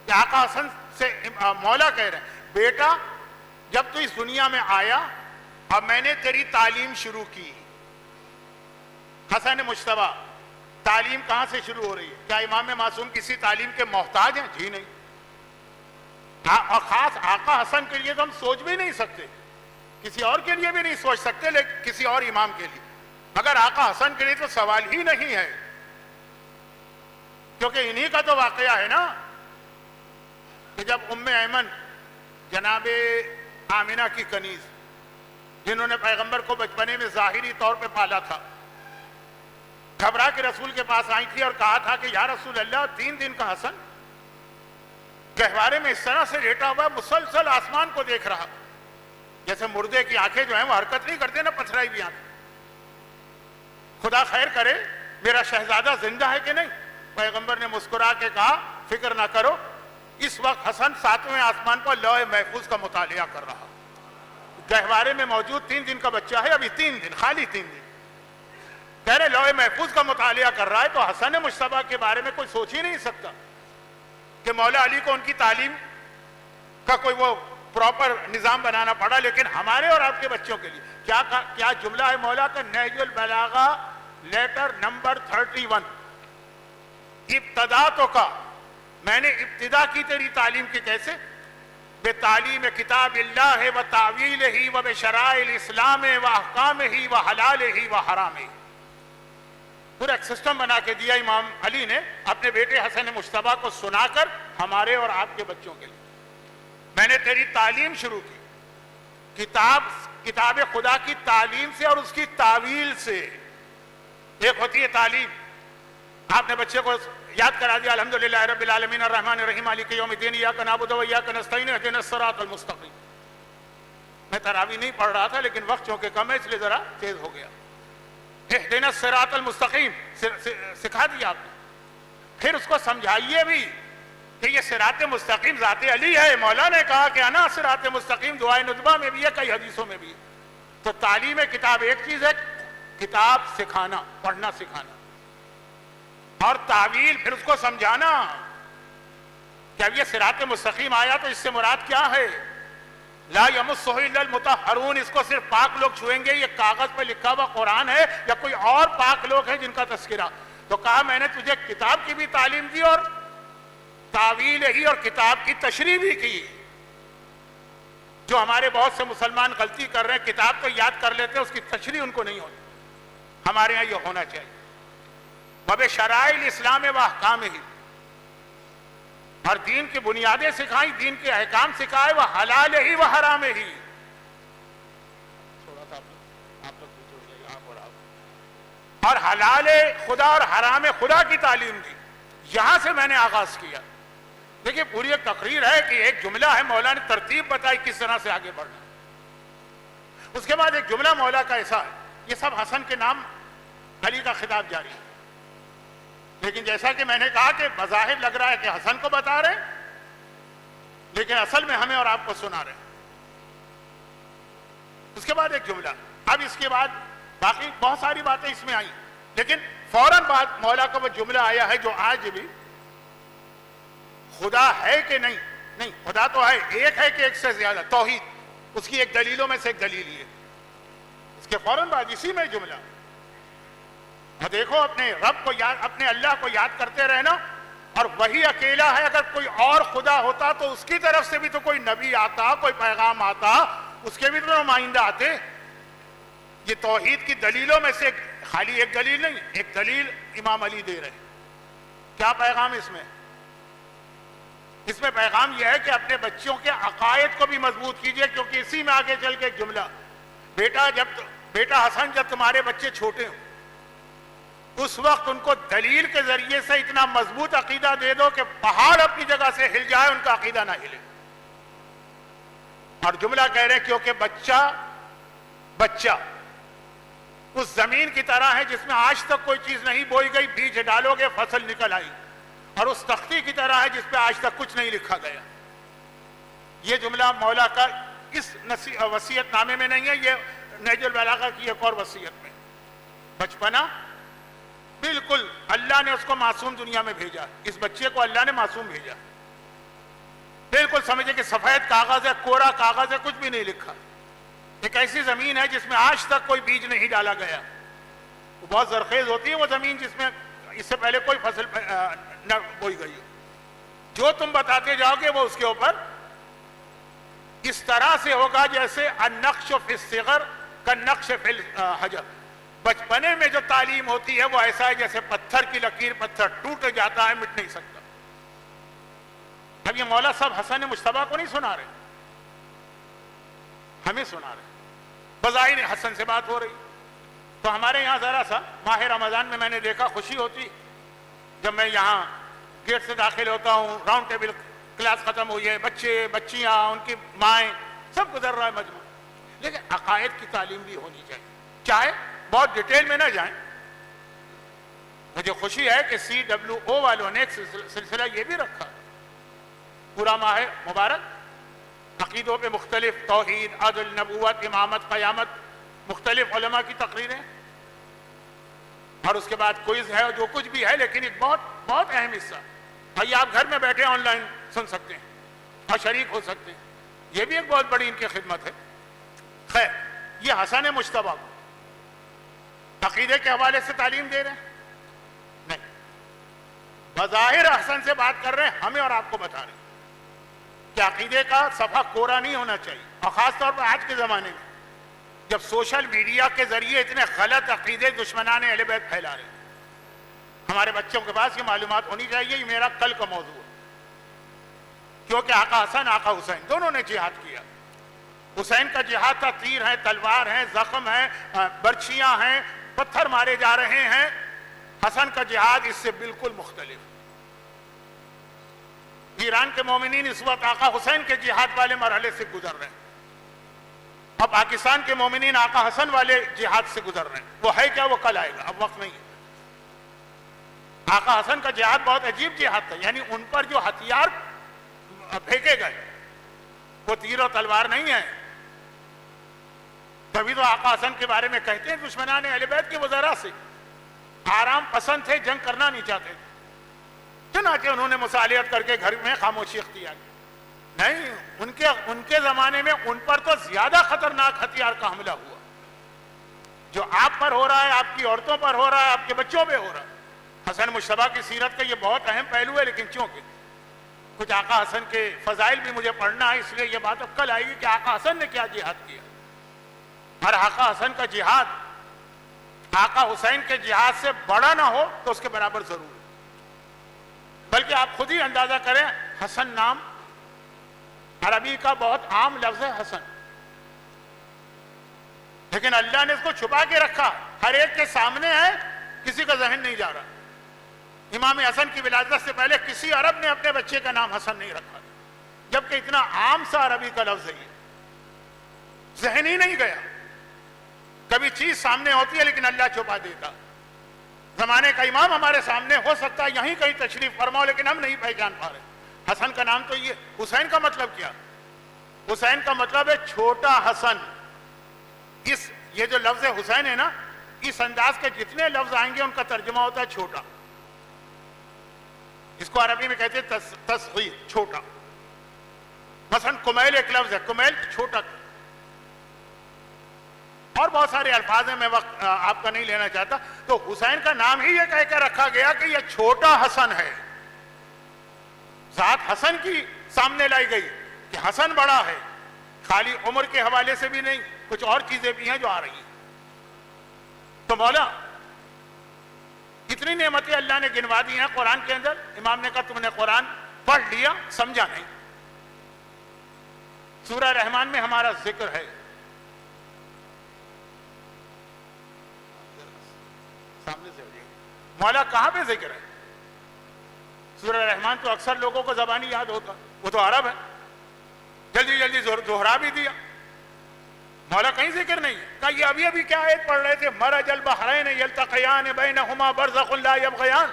کہ آقا حسن سے مولا کہہ رہے ہیں بیٹا جب تو اس دنیا میں آیا اب میں نے تیری تعلیم شروع کی. حسن مجتبیٰ تعلیم کہاں سے شروع ہو رہی ہے؟ کیا امام معصوم کسی تعلیم کے محتاج ہیں؟ جی نہیں. اور خاص آقا حسن کے لیے تو ہم سوچ بھی نہیں سکتے، کسی اور کے لیے بھی نہیں سوچ سکتے، لیکن کسی اور امام کے لیے. مگر آقا حسن کے لیے تو سوال ہی نہیں ہے، کیونکہ انہی کا تو واقعہ ہے نا کہ جب ام ایمن جناب آمنہ کی کنیز، جنہوں نے پیغمبر کو بچپنے میں ظاہری طور پہ پالا تھا، گھبرا کے رسول کے پاس آئی تھی اور کہا تھا کہ یا رسول اللہ 3 دن کا حسن گہوارے میں اس طرح سے لیٹا ہوا مسلسل آسمان کو دیکھ رہا، جیسے مردے کی آنکھیں جو ہیں وہ حرکت نہیں کرتے نا، پتھرائی بھی آنکھ. خدا خیر کرے میرا شہزادہ زندہ ہے کہ نہیں؟ پیغمبر نے مسکرا کے کہا فکر نہ کرو، اس وقت حسن 7ویں آسمان پر لوح محفوظ کا مطالعہ کر رہا، گہوارے میں موجود 3 دن کا بچہ ہے، ابھی 3 دن، خالی 3 دن. کہہ رہے لوح محفوظ کا مطالعہ کر رہا ہے. تو حسن مجتبیٰ کے بارے میں کوئی سوچ ہی نہیں سکتا کہ مولا علی کو ان کی تعلیم کا کوئی وہ پراپر نظام بنانا پڑا. لیکن ہمارے اور آپ کے بچوں کے لیے کیا جملہ ہے مولا کا؟ نہج البلاغہ لیٹر نمبر 31. ابتدا تو کا میں نے ابتدا کی تیری تعلیم کی کیسے؟ بے تعلیم کتاب اللہ و تعویل ہی و بشرائع الاسلام و احکام ہی و حلال ہی و حرام ہی. پورا ایک سسٹم بنا کے دیا امام علی نے اپنے بیٹے حسن مجتبیٰ کو سنا کر ہمارے اور آپ کے بچوں کے لیے. میں نے تیری تعلیم شروع کی کتاب خدا کی تعلیم سے اور اس کی تعویل سے. ایک ہوتی ہے تعلیم, آپ نے بچے کو یاد کرا دیا الحمدللہ رب العالمین الرحمن الرحیم مالک یوم الدین ایاک نعبد و ایاک نستعین اہدنا الصراط المستقیم. میں تراویح نہیں پڑھ رہا تھا لیکن وقت چونکہ کم ہے اس لیے ذرا تیز ہو گیا. اہدنا الصراط المستقیم سکھا دیا آپ نے. پھر اس کو سمجھائیے بھی کہ یہ صراط مستقیم ذات علی ہے. مولا نے کہا کہ انا صراط مستقیم دعائے ندبہ میں بھی ہے, کئی حدیثوں میں بھی ہے. تو تعلیم کتاب ایک چیز ہے, کتاب سکھانا, پڑھنا سکھانا, اور تعویل پھر اس کو سمجھانا کہ اب یہ صراط مستقیم آیا تو اس سے مراد کیا ہے. لا یمسہ الا المطہرون, اس کو صرف پاک لوگ چھوئیں گے. یہ کاغذ پہ لکھا ہوا قرآن ہے یا کوئی اور پاک لوگ ہیں جن کا تذکرہ. تو کہا میں نے تجھے کتاب کی بھی تعلیم دی اور تعویل ہی اور کتاب کی تشریح بھی کی. جو ہمارے بہت سے مسلمان غلطی کر رہے ہیں, کتاب تو یاد کر لیتے ہیں, اس کی تشریح ان کو نہیں ہوتی. ہمارے ہاں یہ ہونا چاہیے. وبشرائع الاسلام واحکامہ, اور دین کی بنیادیں سکھائیں, دین کے احکام سکھائے, وہ حلال ہی وہ حرام ہی. تھوڑا سا آپ لوگ پیچھے ہو جائیے, آپ اور آپ. اور حلال خدا اور حرام خدا کی تعلیم دی. یہاں سے میں نے آغاز کیا. دیکھیے پوری ایک تقریر ہے کہ ایک جملہ ہے, مولا نے ترتیب بتائی کس طرح سے آگے بڑھنا. اس کے بعد ایک جملہ مولا کا ایسا ہے, یہ سب حسن کے نام علی کا خطاب جاری ہے. لیکن جیسا کہ میں نے کہا کہ بظاہر لگ رہا ہے کہ حسن کو بتا رہے, لیکن اصل میں ہمیں اور آپ کو سنا رہے. اس کے بعد ایک جملہ. اب اس کے بعد باقی بہت ساری باتیں اس میں آئیں, لیکن فوراً بعد مولا کا وہ جملہ آیا ہے جو آج بھی خدا ہے کہ نہیں, نہیں خدا تو ہے, ایک ہے کہ ایک سے زیادہ, توحید. اس کی ایک دلیلوں میں سے ایک دلیل یہ. اس کے فوراً بعد اسی میں جملہ, اور دیکھو اپنے رب کو یاد, اپنے اللہ کو یاد کرتے رہنا, اور وہی اکیلا ہے. اگر کوئی اور خدا ہوتا تو اس کی طرف سے بھی تو کوئی نبی آتا, کوئی پیغام آتا, اس کے بھی تو نمائندہ آتے. یہ توحید کی دلیلوں میں سے خالی ایک دلیل نہیں, ایک دلیل امام علی دے رہے. کیا پیغام اس میں؟ اس میں پیغام یہ ہے کہ اپنے بچوں کے عقائد کو بھی مضبوط کیجئے, کیونکہ اسی میں آگے چل کے ایک جملہ, بیٹا حسن جب تمہارے بچے چھوٹے ہوں اس وقت ان کو دلیل کے ذریعے سے اتنا مضبوط عقیدہ دے دو کہ پہاڑ اپنی جگہ سے ہل جائے, ان کا عقیدہ نہ ہلے. اور جملہ کہہ رہے ہیں کیونکہ بچہ اس زمین کی طرح ہے جس میں آج تک کوئی چیز نہیں بوئی گئی, بیج ڈالو گے فصل نکل آئی, اور اس تختی کی طرح ہے جس پہ آج تک کچھ نہیں لکھا گیا. یہ جملہ مولا کا اس وصیت نامے میں نہیں ہے, یہ نہج البلاغہ کی ایک اور وصیت میں. بچپنا بالکل اللہ نے اس کو معصوم دنیا میں بھیجا, اس بچے کو اللہ نے معصوم بھیجا. بالکل سمجھے کہ سفید کاغذ ہے, کورا کاغذ ہے, کچھ بھی نہیں لکھا. ایک ایسی زمین ہے جس میں آج تک کوئی بیج نہیں ڈالا گیا. وہ بہت زرخیز ہوتی ہے وہ زمین جس میں اس سے پہلے کوئی فصل نہ بوئی گئی ہو. جو تم بتاتے جاؤ گے وہ اس کے اوپر اس طرح سے ہوگا جیسے النقش فی الصغر کالنقش فی الحجر. بچپنے میں جو تعلیم ہوتی ہے وہ ایسا ہے جیسے پتھر کی لکیر, پتھر ٹوٹ جاتا ہے مٹ نہیں سکتا. اب یہ مولا صاحب حسن مجتبیٰ کو نہیں سنا رہے, ہمیں سنا رہے. بظاہر حسن سے بات ہو رہی. تو ہمارے یہاں ذرا سا ماہ رمضان میں میں نے دیکھا خوشی ہوتی جب میں یہاں گیٹ سے داخل ہوتا ہوں, راؤنڈ ٹیبل کلاس ختم ہوئی ہے, بچے بچیاں ان کی مائیں سب گزر رہا ہے مجموعہ. لیکن عقائد کی تعلیم بھی ہونی چاہیے, چاہے بہت ڈیٹیل میں نہ جائیں. مجھے خوشی ہے کہ CWO والوں نے ایک سلسلہ یہ بھی رکھا, پورا ماہ مبارک عقیدوں پہ مختلف, توحید, عدل, نبوت, امامت, قیامت, مختلف علماء کی تقریریں, اور اس کے بعد کوئز ہے, جو کچھ بھی ہے. لیکن ایک بہت بہت اہم حصہ بھائی آپ گھر میں بیٹھے آن لائن سن سکتے ہیں اور شریک ہو سکتے ہیں. یہ بھی ایک بہت بڑی ان کی خدمت ہے. خیر, یہ حسن مجتبیٰ عقیدے کے حوالے سے تعلیم دے رہے ہیں نہیں, بظاہر حسن سے بات کر رہے ہیں, ہمیں اور آپ کو بتا رہے ہیں کہ عقیدے کا صفحہ کوڑا نہیں ہونا چاہیے. اور خاص طور پر آج کے زمانے میں جب سوشل میڈیا کے ذریعے اتنے غلط عقیدے دشمنان اہل بیت پھیلا رہے ہیں. ہمارے بچوں کے پاس یہ معلومات ہونی چاہیے، یہ میرا کل کا موضوع ہے، کیونکہ آقا حسن آقا حسین دونوں نے جہاد کیا۔ حسین کا جہاد تھا، تیر ہیں، تلوار ہیں، زخم ہیں، برچیاں ہیں، پتھر مارے جا رہے ہیں۔ حسن کا جہاد اس سے بالکل مختلف۔ ایران کے مومنین اس وقت آقا حسین کے جہاد والے مرحلے سے گزر رہے ہیں، اب پاکستان کے مومنین آقا حسن والے جہاد سے گزر رہے ہیں۔ وہ ہے کیا، وہ کل آئے گا، اب وقت نہیں ہے۔ آقا حسن کا جہاد بہت عجیب جہاد تھا، یعنی ان پر جو ہتھیار پھینکے گئے وہ تیر و تلوار نہیں ہے۔ تبھی تو آقا حسن کے بارے میں کہتے ہیں دشمنان اہل بیت کے وزراء سے آرام پسند تھے، جنگ کرنا نہیں چاہتے تھے، چنانچہ انہوں نے مصالحت کر کے گھر میں خاموشی اختیار کی۔ نہیں، ان کے زمانے میں ان پر تو زیادہ خطرناک ہتھیار کا حملہ ہوا، جو آپ پر ہو رہا ہے، آپ کی عورتوں پر ہو رہا ہے، آپ کے بچوں پہ ہو رہا ہے۔ حسن مجتبیٰ کی سیرت کا یہ بہت اہم پہلو ہے، لیکن چونکہ کچھ آقا حسن کے فضائل بھی مجھے پڑھنا ہے، اس لیے یہ بات اب کل آئے گی کہ آقا حسن نے کیا جہاد کیا۔ اور آقا حسن کا جہاد آقا حسین کے جہاد سے بڑا نہ ہو تو اس کے برابر ضرور ہے، بلکہ آپ خود ہی اندازہ کریں، حسن نام عربی کا بہت عام لفظ ہے حسن، لیکن اللہ نے اس کو چھپا کے رکھا، ہر ایک کے سامنے ہے، کسی کا ذہن نہیں جا رہا۔ امام حسن کی ولادت سے پہلے کسی عرب نے اپنے بچے کا نام حسن نہیں رکھا، جبکہ اتنا عام سا عربی کا لفظ ہے یہ، ذہن ہی نہیں گیا۔ کبھی چیز سامنے ہوتی ہے لیکن اللہ چھپا دیتا۔ زمانے کا امام ہمارے سامنے ہو سکتا ہے، یہیں کہیں تشریف فرماؤ، لیکن ہم نہیں پہچان پا رہے۔ حسن کا نام تو یہ، حسین کا مطلب کیا؟ حسین کا مطلب ہے چھوٹا حسن۔ یہ جو لفظ حسین ہے نا، اس انداز کے جتنے لفظ آئیں گے ان کا ترجمہ ہوتا ہے چھوٹا۔ اس کو عربی میں کہتے ہیں تصغیر، چھوٹا۔ مثلا کمیل ایک لفظ ہے، کمیل چھوٹا، اور بہت سارے الفاظ ہیں، میں وقت آپ کا نہیں لینا چاہتا۔ تو حسین کا نام ہی یہ کہہ کر رکھا گیا کہ یہ چھوٹا حسن ہے، ذات حسن کی سامنے لائی گئی کہ حسن بڑا ہے، خالی عمر کے حوالے سے بھی نہیں، کچھ اور چیزیں بھی ہیں جو آ رہی ہیں۔ تو مولا اتنی نعمتیں اللہ نے گنوا دی ہیں قرآن کے اندر۔ امام نے کہا تم نے قرآن پڑھ لیا، سمجھا نہیں۔ سورہ رحمان میں ہمارا ذکر ہے، سامنے سے مولا کہاں پہ ذکر ہے؟ سورہ رحمان تو اکثر لوگوں کو زبانی یاد ہوتا، وہ تو عرب ہے، جلدی جلدی دہرا بھی دیا۔ مولا کہیں ذکر نہیں ہے، کہا یہ ابھی کیا آیت پڑھ رہے تھے، مرج البحرین یلتقیان بینہما برزخ لا یبغیان۔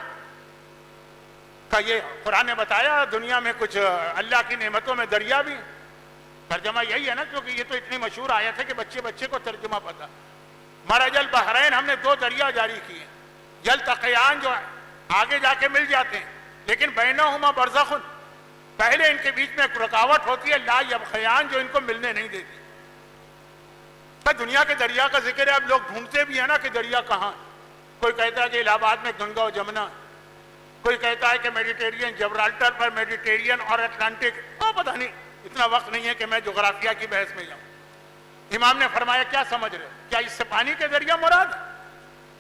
کہا یہ قرآن نے بتایا دنیا میں کچھ اللہ کی نعمتوں میں دریا بھی، ترجمہ یہی ہے نا، کیونکہ یہ تو اتنی مشہور آیت ہے کہ بچے کو ترجمہ پتا۔ مرج البحرین، ہم نے دو دریا جاری کیے، یلتقیان جو آگے جا کے مل جاتے ہیں، لیکن بینہما برزخ، پہلے ان کے بیچ میں ایک رکاوٹ ہوتی ہے، لا یبغیان، جو ان کو ملنے نہیں دیتی۔ دنیا کے دریا کا ذکر ہے، اب لوگ ڈھونڈتے بھی ہیں نا کہ دریا کہاں، کوئی کہتا ہے کہ الہ آباد میں گنگا و جمنا، کوئی کہتا ہے کہ میڈیٹیرین، جبرالٹر پر میڈیٹیرین اور اٹلانٹک، پتہ نہیں، اتنا وقت نہیں ہے کہ میں جغرافیہ کی بحث میں جاؤں۔ امام نے فرمایا کیا سمجھ رہے، کیا اس سے پانی کے دریا مراد؟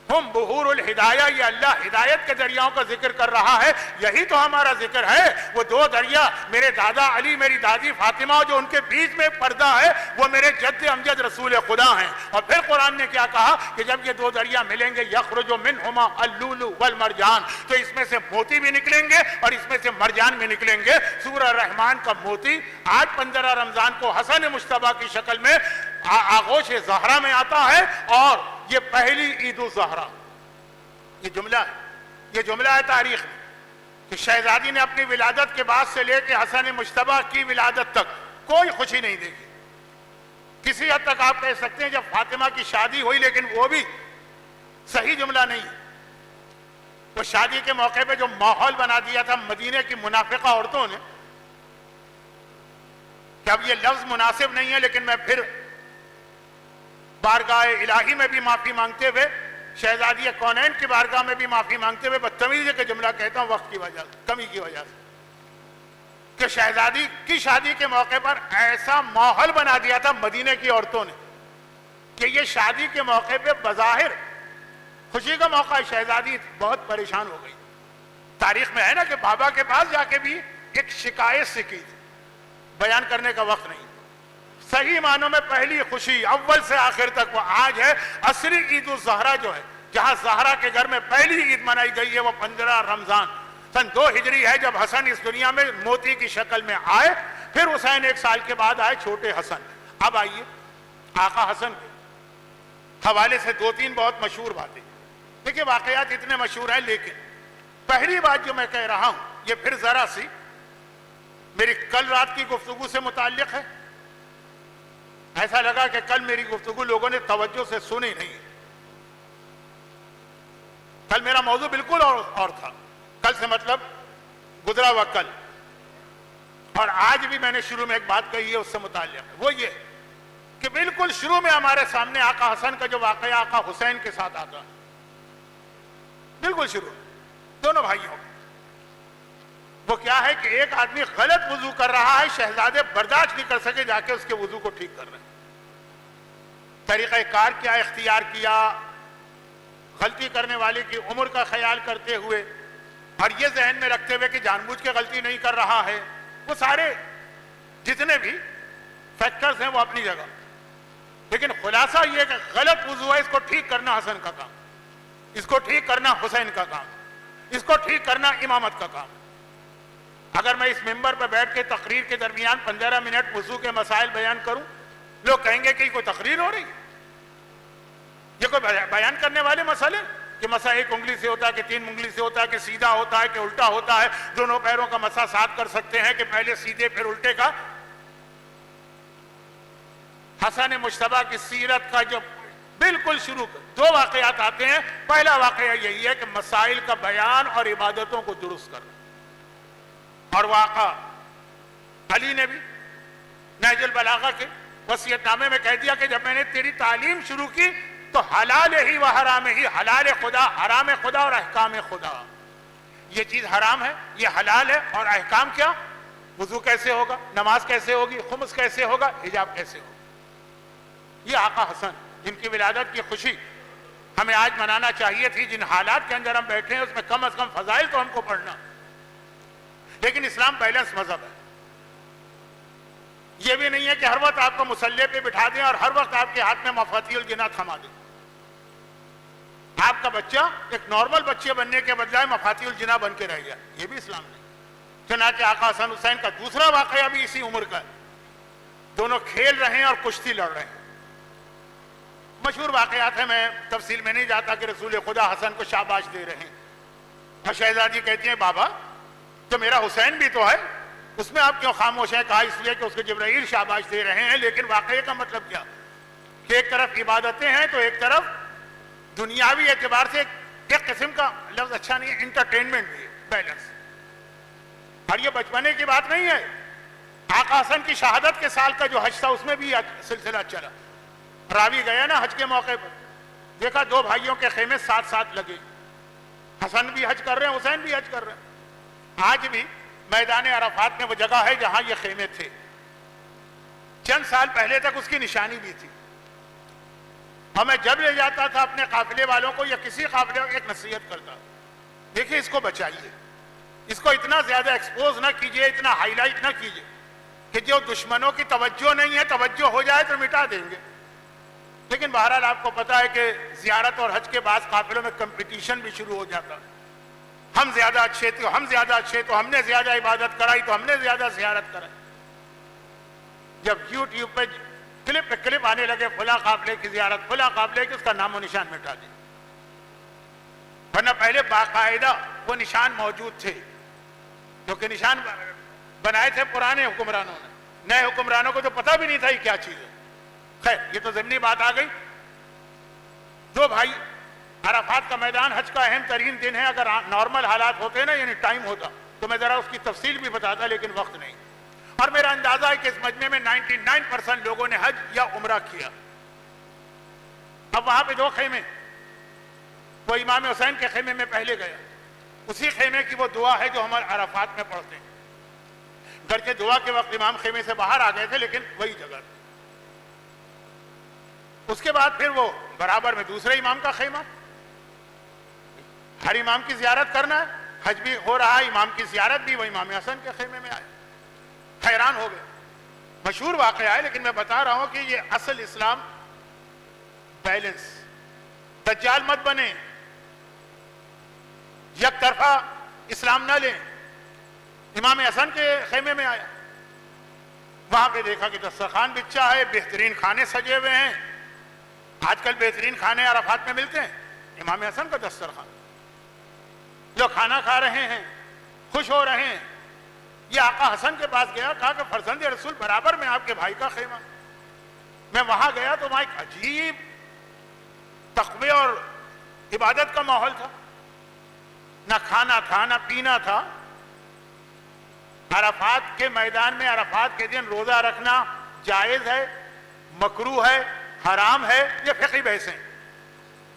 ہم بحور الہدایہ، یہ اللہ ہدایت کے دریاؤں کا ذکر کر رہا ہے، یہی تو ہمارا ذکر ہے۔ وہ دو دریا، میرے دادا علی، میری دادی فاطمہ، جو ان کے بیچ میں پردہ ہے، وہ میرے جد امجد رسول خدا ہیں۔ اور پھر قرآن نے کیا کہا کہ جب یہ دو دریا ملیں گے، یخرج منہما اللؤلؤ والمرجان، تو اس میں سے موتی بھی نکلیں گے اور اس میں سے مرجان بھی نکلیں گے۔ سورہ رحمان کا موتی آج 15 رمضان کو حسن مجتبیٰ کی شکل میں آغوش زہرا میں آتا ہے، اور یہ پہلی عید الزہرا، یہ جملہ ہے تاریخ میں کہ شہزادی نے اپنی ولادت کے بعد سے لے کے حسن مجتبیٰ کی ولادت تک کوئی خوشی نہیں دیکھی۔ کسی حد تک آپ کہہ سکتے ہیں جب فاطمہ کی شادی ہوئی، لیکن وہ بھی صحیح جملہ نہیں۔ وہ شادی کے موقع پہ جو ماحول بنا دیا تھا مدینے کی منافقہ عورتوں نے، کہ اب یہ لفظ مناسب نہیں ہے، لیکن میں پھر بارگاہ الہی میں بھی معافی مانگتے ہوئے، شہزادی کونین کی بارگاہ میں بھی معافی مانگتے ہوئے بدتمیزی کا جملہ کہتا ہوں، وقت کی وجہ سے، کمی کی وجہ سے، کہ شہزادی کی شادی کے موقع پر ایسا ماحول بنا دیا تھا مدینے کی عورتوں نے کہ یہ شادی کے موقع پہ بظاہر خوشی کا موقع ہے، شہزادی بہت پریشان ہو گئی. تاریخ میں ہے نا کہ بابا کے پاس جا کے بھی ایک شکایت سے کی تھی، بیان کرنے کا وقت نہیں. صحیح معنوں میں پہلی خوشی اول سے آخر تک وہ آج ہے. عصری عید الزہرا جو ہے، جہاں زہرا کے گھر میں پہلی عید منائی گئی ہے، وہ 15 رمضان سن 2 ہجری ہے، جب حسن اس دنیا میں موتی کی شکل میں آئے. پھر حسین 1 سال کے بعد آئے چھوٹے حسن. اب آئیے آقا حسن کے حوالے سے 2-3 بہت مشہور باتیں. دیکھیے واقعات اتنے مشہور ہیں، لیکن پہلی بات جو میں کہہ رہا ہوں یہ پھر ذرا سی میری کل رات کی گفتگو سے متعلق ہے. ایسا لگا کہ کل میری گفتگو لوگوں نے توجہ سے سنی نہیں. کل میرا موضوع بالکل اور تھا. کل سے مطلب گزرا ہوا کل. اور آج بھی میں نے شروع میں ایک بات کہی ہے اس سے متعلق، وہ یہ کہ بالکل شروع میں ہمارے سامنے آقا حسن کا جو واقعہ آقا حسین کے ساتھ آتا، بالکل شروع دونوں بھائیوں کا، وہ کیا ہے کہ ایک آدمی غلط وضو کر رہا ہے، شہزادے برداشت نہیں کر سکے، جا کے اس کے وضو کو ٹھیک کر رہے ہیں. طریقہ کار کیا اختیار کیا، غلطی کرنے والے کی عمر کا خیال کرتے ہوئے اور یہ ذہن میں رکھتے ہوئے کہ جان بوجھ کے غلطی نہیں کر رہا ہے. وہ سارے جتنے بھی فیکٹرز ہیں وہ اپنی جگہ، لیکن خلاصہ یہ کہ غلط وضو ہے، اس کو ٹھیک کرنا حسن کا کام، اس کو ٹھیک کرنا حسین کا کام، اس کو ٹھیک کرنا امامت کا کام. اگر میں اس ممبر پہ بیٹھ کے تقریر کے درمیان 15 منٹ وضو کے مسائل بیان کروں، لوگ کہیں گے کہ کوئی تقریر ہو رہی ہے، یہ کوئی بیان کرنے والے مسئلے کہ مسا 1 انگلی سے ہوتا ہے کہ 3 انگلی سے ہوتا ہے کہ سیدھا ہوتا ہے کہ الٹا ہوتا ہے، دونوں پیروں کا مسا ساتھ کر سکتے ہیں کہ پہلے سیدھے پھر الٹے کا. حسن مجتبیٰ کی سیرت کا جو بالکل شروع 2 واقعات آتے ہیں. پہلا واقعہ یہی ہے کہ مسائل کا بیان اور عبادتوں کو درست کرنا. اور واقعہ علی نے بھی نہج البلاغہ کے وصیت نامے میں کہہ دیا کہ جب میں نے تیری تعلیم شروع کی تو حلال ہی و حرام ہی، حلال خدا، حرام خدا اور احکام خدا. یہ چیز حرام ہے، یہ حلال ہے، اور احکام کیا؟ وضو کیسے ہوگا، نماز کیسے ہوگی، خمس کیسے ہوگا، حجاب کیسے ہوگا. یہ آقا حسن جن کی ولادت کی خوشی ہمیں آج منانا چاہیے تھی، جن حالات کے اندر ہم بیٹھے ہیں اس میں کم از کم فضائل تو ہم کو پڑھنا. لیکن اسلام بیلنس مذہب ہے. یہ بھی نہیں ہے کہ ہر وقت آپ کو مصلی پہ بٹھا دیں اور ہر وقت آپ کے ہاتھ میں مفاتیح الجنہ تھما دیں. آپ کا بچہ ایک نارمل بچے بننے کے بجائے مفاتیح الجنہ بن کے رہ گیا، یہ بھی اسلام نہیں. چنانچہ آقا حسن حسین کا دوسرا واقعہ بھی اسی عمر کا ہے. دونوں کھیل رہے ہیں اور کشتی لڑ رہے ہیں. مشہور واقعات ہیں، میں تفصیل میں نہیں جاتا کہ رسول خدا حسن کو شاباش دے رہے ہیں اور شہزادی کہتی ہیں بابا تو میرا حسین بھی تو ہے، اس میں آپ کیوں خاموش ہیں؟ کہا اس لیے کہ اس کو جبرائیل شاباش دے رہے ہیں. لیکن واقعے کا مطلب کیا کہ ایک طرف عبادتیں ہیں تو ایک طرف دنیاوی اعتبار سے ایک قسم کا لفظ اچھا نہیں ہے، انٹرٹینمنٹ بھی ہے، بیلنس. اور یہ بچپنے کی بات نہیں ہے. آقا حسن کی شہادت کے سال کا جو حج تھا اس میں بھی سلسلہ چلا. راوی گیا نا حج کے موقع پر، دیکھا 2 بھائیوں کے خیمے ساتھ ساتھ لگے، حسن بھی حج کر رہے ہیں، حسین بھی حج کر رہے ہیں. آج بھی میدان عرفات میں وہ جگہ ہے جہاں یہ خیمے تھے. چند سال پہلے تک اس کی نشانی بھی تھی. اور میں جب لے جاتا تھا اپنے قافلے والوں کو یا کسی قافلے کو ایک نصیحت کرتا، دیکھیں اس کو بچائیے، اس کو اتنا زیادہ ایکسپوز نہ کیجئے، اتنا ہائی لائٹ نہ کیجئے کہ جو دشمنوں کی توجہ نہیں ہے، توجہ ہو جائے تو مٹا دیں گے. لیکن بہرحال آپ کو پتا ہے کہ زیارت اور حج کے بعد قافلوں میں کمپٹیشن بھی شروع ہو جاتا. ہم زیادہ اچھے تھے، ہم زیادہ اچھے تو ہم نے زیادہ عبادت کرائی تو ہم نے زیادہ زیارت کرائی. جب یوٹیوب پہ کلپ آنے لگے فلاں قافلے کی زیارت، فلاں قافلے کی، اس کا نام و نشان مٹا دیا. ورنہ پہلے باقاعدہ وہ نشان موجود تھے، کیونکہ نشان بنائے تھے پرانے حکمرانوں نے. نئے حکمرانوں کو تو پتہ بھی نہیں تھا یہ کیا چیز ہے. خیر یہ تو ضمنی بات آ گئی. 2 بھائی، عرفات کا میدان حج کا اہم ترین دن ہے. اگر نارمل حالات ہوتے نا، یعنی ٹائم ہوتا تو میں ذرا اس کی تفصیل بھی بتاتا، لیکن وقت نہیں. اور میرا اندازہ ہے کہ اس مجمع میں 99% لوگوں نے حج یا عمرہ کیا. اب وہاں پہ 2 خیمے، وہ امام حسین کے خیمے میں پہلے گیا. اسی خیمے کی وہ دعا ہے جو ہم عرفات میں پڑھتے ہیں. گرچہ دعا کے وقت امام خیمے سے باہر آ گئے تھے، لیکن وہی جگہ تھی. اس کے بعد پھر وہ برابر میں دوسرے امام کا خیمہ، ہر امام کی زیارت کرنا ہے، حج بھی ہو رہا ہے، امام کی زیارت بھی، وہ امام حسن کے خیمے میں آئے، حیران ہو گئے. مشہور واقعہ ہے لیکن میں بتا رہا ہوں کہ یہ اصل اسلام بیلنس. دجال مت بنے، یک طرفہ اسلام نہ لیں. امام حسن کے خیمے میں آیا، وہاں پہ دیکھا کہ دسترخوان بچھا ہے، بہترین کھانے سجے ہوئے ہیں. آج کل بہترین کھانے عرفات میں ملتے ہیں، امام حسن کا دسترخوان، لوگ کھانا کھا رہے ہیں، خوش ہو رہے ہیں. یہ آقا حسن کے پاس گیا، کہا کہ فرزند رسول برابر میں آپ کے بھائی کا خیمہ. میں وہاں گیا تو وہاں ایک عجیب تقوی اور عبادت کا ماحول تھا، نہ کھانا تھا نہ پینا تھا. عرفات کے میدان میں عرفات کے دن روزہ رکھنا جائز ہے، مکروہ ہے، حرام ہے، یہ فقہی بحثیں.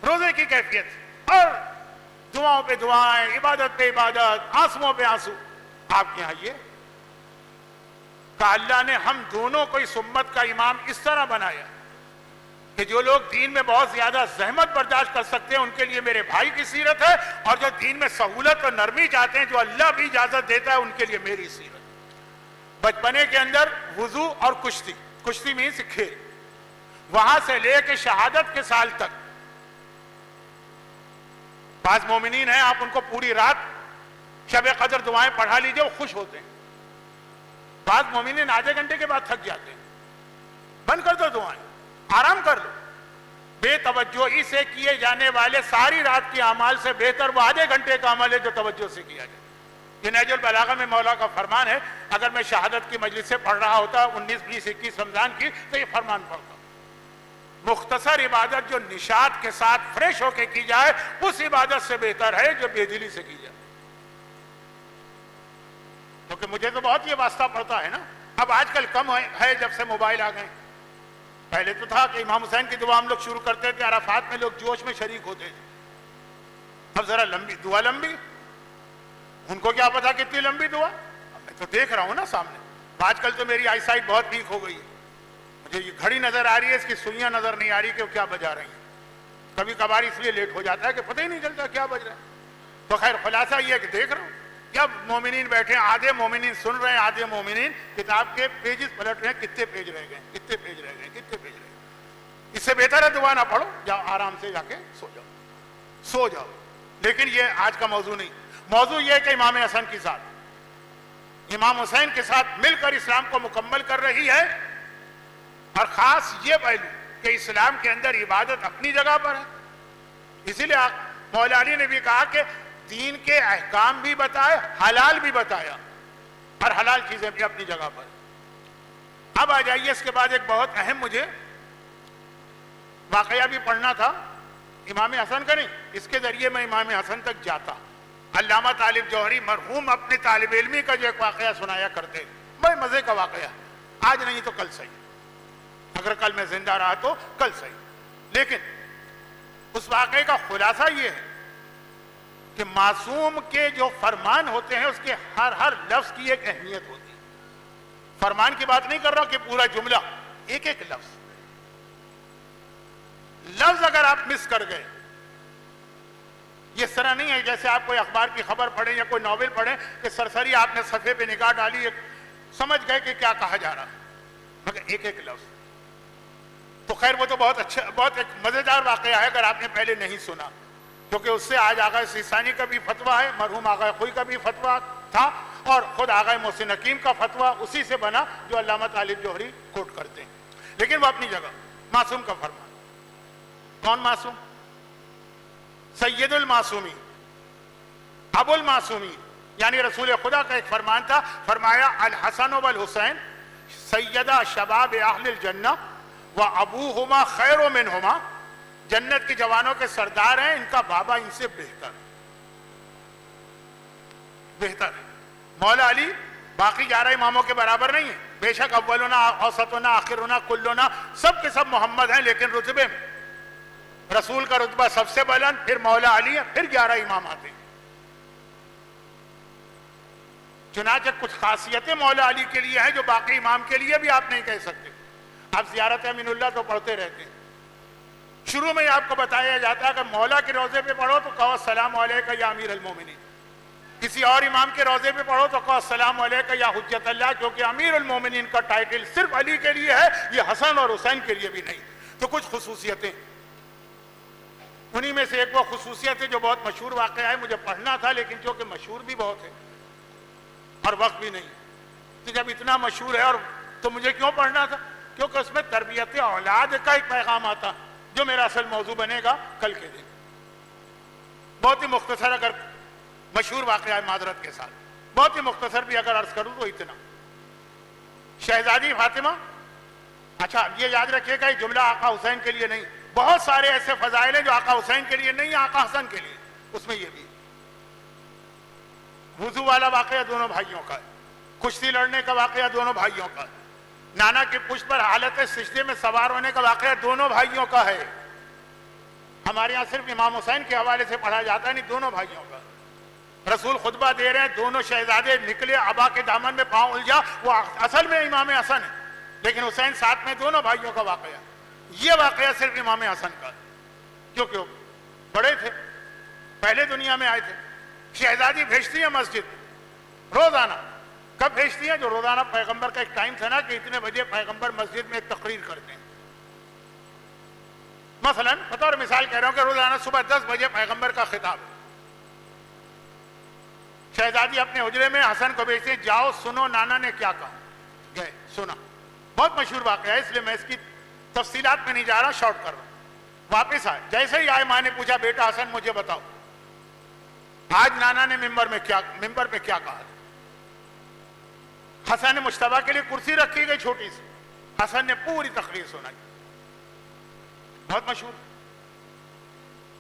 روزے کی کیفیت اور دعاؤں پہ دعائیں، عبادت پہ عبادت، آنسوؤں پہ آنسو. آپ کے یہاں یہ کہ اللہ نے ہم دونوں کو اس امت کا امام اس طرح بنایا کہ جو لوگ دین میں بہت زیادہ زحمت برداشت کر سکتے ہیں ان کے لیے میرے بھائی کی سیرت ہے، اور جو دین میں سہولت اور نرمی چاہتے ہیں، جو اللہ بھی اجازت دیتا ہے، ان کے لیے میری سیرت. بچپنے کے اندر وضو اور کشتی مینس کھیل، وہاں سے لے کے شہادت کے سال تک. بعض مومنین ہیں آپ ان کو پوری رات شب قدر دعائیں پڑھا لیجئے، وہ خوش ہوتے ہیں. بعض مومنین آدھے گھنٹے کے بعد تھک جاتے ہیں. بند کر دو دعائیں، آرام کر لو. بے توجہی سے کیے جانے والے ساری رات کے اعمال سے بہتر وہ آدھے گھنٹے کا عمل ہے جو توجہ سے کیا جائے. یہ نہج البلاغہ میں مولا کا فرمان ہے، اگر میں شہادت کی مجلس سے پڑھ رہا ہوتا 19، 20، 21 رمضان کی تو یہ فرمان پڑھتا. مختصر عبادت جو نشاط کے ساتھ فریش ہو کے کی جائے اس عبادت سے بہتر ہے جو بے دلی سے کی جائے. کیونکہ مجھے تو بہت یہ واسطہ پڑتا ہے نا. اب آج کل کم ہے جب سے موبائل آ گئے. پہلے تو تھا کہ امام حسین کی دعا ہم لوگ شروع کرتے تھے، عرفات میں لوگ جوش میں شریک ہوتے تھے. اب ذرا لمبی دعا، لمبی ان کو کیا پتا کتنی لمبی دعا. میں تو دیکھ رہا ہوں نا سامنے. آج کل تو میری آئی سائٹ بہت ویک ہو گئی ہے، مجھے یہ گھڑی نظر آ رہی ہے، اس کی سوئیاں نظر نہیں آ رہی کہ وہ کیا بجا رہی ہیں. کبھی کبھار اس لیے لیٹ ہو جاتا ہے کہ پتہ ہی نہیں چلتا کیا بج رہا ہے. تو خیر خلاصہ یہ ہے کہ دیکھ رہا ہوں جب مومنین بیٹھے ہیں، آدھے مومنین سن رہے ہیں، آدھے مومنین کتاب کے پیجز پلٹ رہے ہیں، کتنے پیج رہ گئے، کتنے پیج رہ گئے، کتنے پیج رہ گئے. اس سے بہتر ہے دعا نہ پڑھو، جاؤ آرام سے جا کے سو جاؤ. لیکن یہ آج کا موضوع نہیں. موضوع یہ ہے کہ امام حسن کی ذات امام حسین کے ساتھ مل کر اسلام کو مکمل کر رہی ہے. اور خاص یہ پہلو کہ اسلام کے اندر عبادت اپنی جگہ پر ہے. اسی لیے مولا علی نے بھی کہا کہ دین کے احکام بھی بتائے، حلال بھی بتایا، اور حلال چیزیں بھی اپنی جگہ پر. اب آ جائیے اس کے بعد ایک بہت اہم مجھے واقعہ بھی پڑھنا تھا امام حسن کا، نہیں اس کے ذریعے میں امام حسن تک جاتا. علامہ طالب جوہری مرحوم اپنے طالب علمی کا جو ایک واقعہ سنایا کرتے، بڑے مزے کا واقعہ. آج نہیں تو کل صحیح، اگر کل میں زندہ رہا تو کل صحیح. لیکن اس واقعے کا خلاصہ یہ ہے کہ معصوم کے جو فرمان ہوتے ہیں اس کے ہر لفظ کی ایک اہمیت ہوتی ہے. فرمان کی بات نہیں کر رہا کہ پورا جملہ، ایک ایک لفظ اگر آپ مس کر گئے، یہ اس طرح نہیں ہے جیسے آپ کوئی اخبار کی خبر پڑھیں یا کوئی ناول پڑھیں کہ سرسری آپ نے صفحے پہ نگاہ ڈالی، سمجھ گئے کہ کیا کہا جا رہا ہے، مگر ایک ایک لفظ. تو خیر وہ تو بہت اچھا، بہت ایک مزیدار واقعہ ہے اگر آپ نے پہلے نہیں سنا، کیونکہ اس سے آج آغا سیستانی کا بھی فتویٰ ہے، مرحوم آغا خوئی کا بھی فتویٰ تھا، اور خود آغا محسن حکیم کا فتویٰ اسی سے بنا جو علامہ طالب جوہری کوٹ کرتے ہیں. لیکن وہ اپنی جگہ. معصوم کا فرمان. کون معصوم؟ سید المعصومی، ابو المعصومی، یعنی رسول خدا کا ایک فرمان تھا، فرمایا الحسن والحسین سیدہ شباب اہل الجنہ و ابوہما خیر منہما. جنت کے جوانوں کے سردار ہیں، ان کا بابا ان سے بہتر ہے. مولا علی باقی 11 اماموں کے برابر نہیں ہے، بے شک اولنا اوسطنا آخرنا کلنا سب کے سب محمد ہیں، لیکن رتبے میں رسول کا رتبہ سب سے بلند، پھر مولا علی ہے، پھر 11 امام آتے ہیں. چنانچہ کچھ خاصیتیں مولا علی کے لیے ہیں جو باقی امام کے لیے بھی آپ نہیں کہہ سکتے. آپ زیارت امین اللہ تو پڑھتے رہتے ہیں، شروع میں آپ کو بتایا جاتا ہے کہ مولا کے روضے پہ پڑھو تو کہو السلام علیکہ یا امیر المومنین، کسی اور امام کے روضے پہ پڑھو تو کہو السلام علیکہ یا حجت اللہ، کیونکہ امیر المومنین کا ٹائٹل صرف علی کے لیے ہے، یہ حسن اور حسین کے لیے بھی نہیں۔ تو کچھ خصوصیتیں، انہی میں سے ایک وہ خصوصیت ہے جو بہت مشہور واقعہ ہے، مجھے پڑھنا تھا لیکن چونکہ مشہور بھی بہت ہے اور وقت بھی نہیں، تو جب اتنا مشہور ہے اور تو مجھے کیوں پڑھنا تھا؟ کیونکہ اس میں تربیت اولاد کا ایک پیغام آتا جو میرا اصل موضوع بنے گا کل کے دن۔ بہت ہی مختصر، اگر مشہور واقعہ ہے معذرت کے ساتھ، بہت ہی مختصر بھی اگر عرض کروں تو اتنا، شہزادی فاطمہ، اچھا یہ یاد رکھیے گا یہ جملہ آقا حسین کے لیے نہیں، بہت سارے ایسے فضائل ہیں جو آقا حسین کے لیے نہیں، آقا حسن کے لیے، اس میں یہ بھی وضو والا واقعہ دونوں بھائیوں کا ہے، کشتی لڑنے کا واقعہ دونوں بھائیوں کا ہے، نانا کی پشت پر حالت سجدے میں سوار ہونے کا واقعہ دونوں بھائیوں کا ہے۔ ہمارے ہاں صرف امام حسین کے حوالے سے پڑھا جاتا ہے، نہیں دونوں بھائیوں کا۔ رسول خطبہ دے رہے ہیں، دونوں شہزادے نکلے، ابا کے دامن میں پاؤں الجھا، وہ اصل میں امام حسن ہے لیکن حسین ساتھ میں، دونوں بھائیوں کا واقعہ۔ یہ واقعہ صرف امام حسن کا، کیونکہ وہ بڑے تھے، پہلے دنیا میں آئے تھے۔ شہزادی بھیجتی ہے مسجد روزانہ، کب بھیجتی ہیں؟ جو روزانہ پیغمبر کا ایک ٹائم تھا نا کہ اتنے بجے پیغمبر مسجد میں ایک تقریر کرتے ہیں، مثلا بطور مثال کہہ رہا ہوں کہ روزانہ صبح 10 بجے پیغمبر کا خطاب ہے، شہزادی اپنے حجرے میں حسن کو بھیجتے ہیں، جاؤ سنو نانا نے کیا کہا۔ گئے، سنا، بہت مشہور واقعہ ہے اس لیے میں اس کی تفصیلات میں نہیں جا رہا، شارٹ کر رہا ہوں۔ واپس آئے، جیسے ہی آئے ماں نے پوچھا بیٹا حسن مجھے بتاؤ آج نانا نے ممبر پہ کیا کہا۔ حسن مجتبیٰ کے لیے کرسی رکھی گئی چھوٹی سی، حسن نے پوری تقریر سنائی، بہت مشہور۔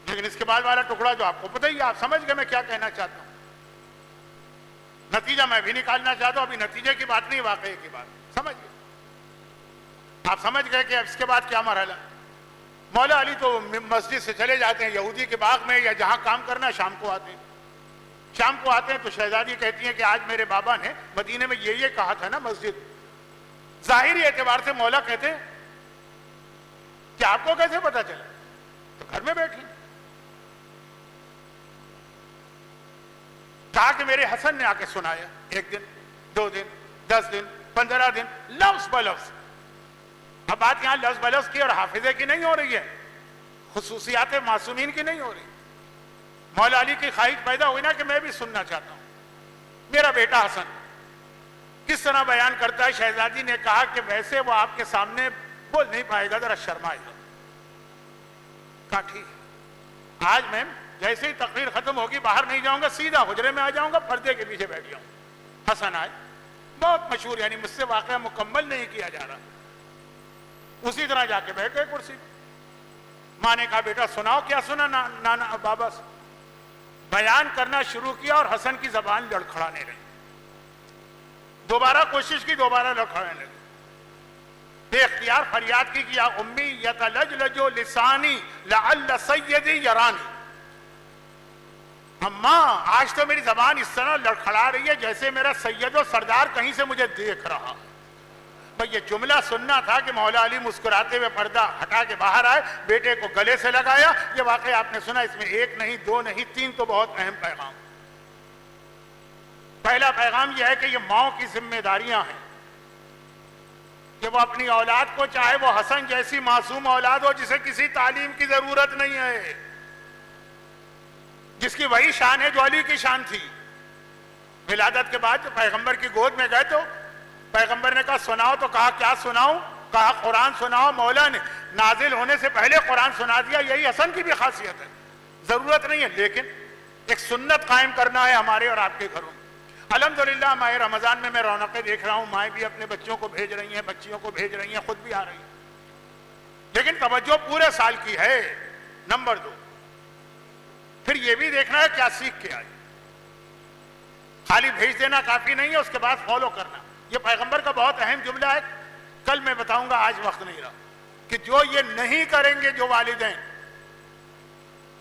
لیکن اس کے بعد والا ٹکڑا جو آپ کو پتہ ہی، آپ سمجھ گئے میں کیا کہنا چاہتا ہوں، نتیجہ میں بھی نکالنا چاہتا ہوں، ابھی نتیجے کی بات نہیں، واقعے کی بات، سمجھ گئے آپ، سمجھ گئے کہ اس کے بعد کیا مرحلہ۔ مولا علی تو مسجد سے چلے جاتے ہیں یہودی کے باغ میں یا جہاں کام کرنا، شام کو آتے ہیں تو شہزادی کہتی ہیں کہ آج میرے بابا نے مدینے میں یہ کہا تھا نا مسجد، ظاہری اعتبار سے مولا کہتے ہیں کہ آپ کو کیسے پتا چلا؟ تو گھر میں بیٹھی، کہا کہ میرے حسن نے آ کے سنایا، 1 دن 2 دن 10 دن 15 دن، لفظ بلفظ۔ اب بات یہاں لفظ بلفظ کی اور حافظے کی نہیں ہو رہی ہے، خصوصیات معصومین کی نہیں ہو رہی۔ مولا علی کی خواہش پیدا ہوئی نا کہ میں بھی سننا چاہتا ہوں، میرا بیٹا حسن کس طرح بیان کرتا ہے۔ شہزادی نے کہا کہ ویسے وہ آپ کے سامنے بول نہیں پائے گا، ذرا شرمائے گا۔ کہا ٹھیک، آج میں جیسے ہی تقریر ختم ہوگی باہر نہیں جاؤں گا، سیدھا حجرے میں آ جاؤں گا، پردے کے پیچھے بیٹھ جاؤں گا۔ حسن آئے، بہت مشہور، یعنی مجھ سے واقعہ مکمل نہیں کیا جا رہا، اسی طرح جا کے بیٹھ گئے کرسی پہ۔ ماں نے کہا بیٹا سناؤ، کیا سنا نانا بابا سے؟ بیان کرنا شروع کیا اور حسن کی زبان لڑکھڑانے لگی، دوبارہ کوشش کی، دوبارہ لڑکھڑانے لگی، بے اختیار فریاد کی کہ یا امی یتلجلج لسانی لعل سیدی یرانی، اماں آج تو میری زبان اس طرح لڑکھڑا رہی ہے جیسے میرا سید و سردار کہیں سے مجھے دیکھ رہا۔ بھئی یہ جملہ سننا تھا کہ مولا علی مسکراتے ہوئے پردہ ہٹا کے باہر آئے، بیٹے کو گلے سے لگایا۔ یہ واقعہ آپ نے سنا، اس میں 1 نہیں 2 نہیں 3 تو بہت اہم پیغام۔ پہلا پیغام یہ ہے کہ یہ ماؤں کی ذمہ داریاں ہیں کہ وہ اپنی اولاد کو، چاہے وہ حسن جیسی معصوم اولاد ہو جسے کسی تعلیم کی ضرورت نہیں ہے، جس کی وہی شان ہے جو علی کی شان تھی۔ ولادت کے بعد جو پیغمبر کی گود میں گئے تو پیغمبر نے کہا سناؤ، تو کہا کیا سناؤں؟ کہا قرآن سناؤ۔ مولا نے نازل ہونے سے پہلے قرآن سنا دیا۔ یہی حسن کی بھی خاصیت ہے، ضرورت نہیں ہے لیکن ایک سنت قائم کرنا ہے ہمارے اور آپ کے گھروں میں۔ الحمدللہ ماہ رمضان میں رونقیں دیکھ رہا ہوں، مائیں بھی اپنے بچوں کو بھیج رہی ہیں، بچیوں کو بھیج رہی ہیں، خود بھی آ رہی ہیں، لیکن توجہ پورے سال کی ہے۔ نمبر 2، پھر یہ بھی دیکھنا ہے کیا سیکھ کے آئی، خالی بھیج دینا کافی نہیں ہے، اس کے بعد فالو کرنا۔ یہ پیغمبر کا بہت اہم جملہ ہے، کل میں بتاؤں گا، آج وقت نہیں رہا، کہ جو یہ نہیں کریں گے جو والدین،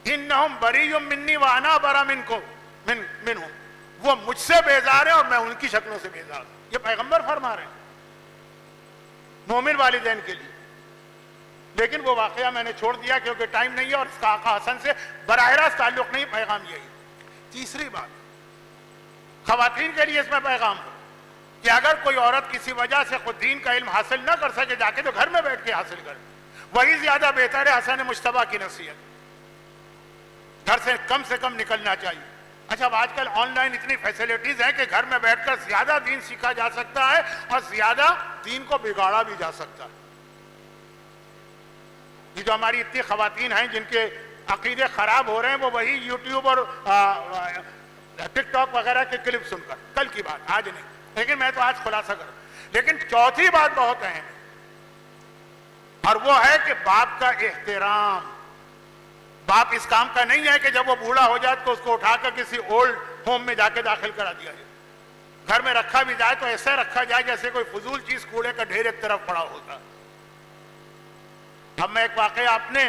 انہم بری منی وانا برا منہم، وہ مجھ سے بیزار ہیں اور میں ان کی شکلوں سے بیزار ہوں۔ یہ پیغمبر فرما رہے ہیں مومن والدین کے لیے۔ لیکن وہ واقعہ میں نے چھوڑ دیا کیونکہ ٹائم نہیں ہے اور اس کا آقا حسن سے براہ راست تعلق نہیں، پیغام یہی۔ تیسری بات، خواتین کے لیے اس میں پیغام ہو کہ اگر کوئی عورت کسی وجہ سے خود دین کا علم حاصل نہ کر سکے جا کے تو گھر میں بیٹھ کے حاصل کرے، وہی زیادہ بہتر ہے۔ حسن مجتبیٰ کی نصیحت، گھر سے کم نکلنا چاہیے۔ اچھا، آج کل آن لائن اتنی فیسلٹیز ہیں کہ گھر میں بیٹھ کر زیادہ دین سیکھا جا سکتا ہے اور زیادہ دین کو بگاڑا بھی جا سکتا ہے۔ یہ جو ہماری اتنی خواتین ہیں جن کے عقیدے خراب ہو رہے ہیں، وہ وہی یوٹیوب اور ٹک ٹاک وغیرہ کے کلپ سن کر، کل کی بات، آج نہیں، لیکن میں تو آج خلاصہ کروں۔ لیکن چوتھی بات بہت اہم ہے اور وہ ہے کہ باپ کا احترام۔ باپ اس کام کا نہیں ہے کہ جب وہ بوڑھا ہو جائے تو اس کو اٹھا کر کسی اولڈ ہوم میں جا کے داخل کرا دیا جائے۔ گھر میں رکھا بھی جائے تو ایسے رکھا جائے جیسے کوئی فضول چیز کوڑے کا ڈھیر ایک طرف پڑا ہوتا۔ اب میں ایک واقعہ اپنے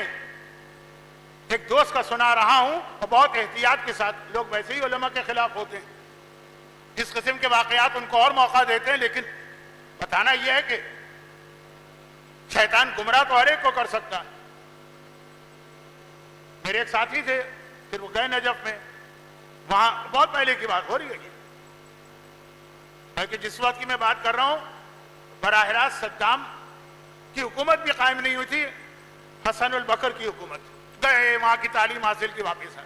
ایک دوست کا سنا رہا ہوں اور بہت احتیاط کے ساتھ، لوگ ویسے ہی علماء کے خلاف ہوتے ہیں، اس قسم کے واقعات ان کو اور موقع دیتے ہیں، لیکن بتانا یہ ہے کہ شیطان گمراہ تو ہر ایک کو کر سکتا ہے۔ میرے ایک ساتھی تھے، پھر وہ گئے نجف میں، وہاں بہت پہلے کی بات ہو رہی ہے یہ، کہ جس وقت کی میں بات کر رہا ہوں براہ راست صدام کی حکومت بھی قائم نہیں ہوئی تھی، حسن البکر کی حکومت، گئے وہاں کی تعلیم حاصل کی، واپس آئے۔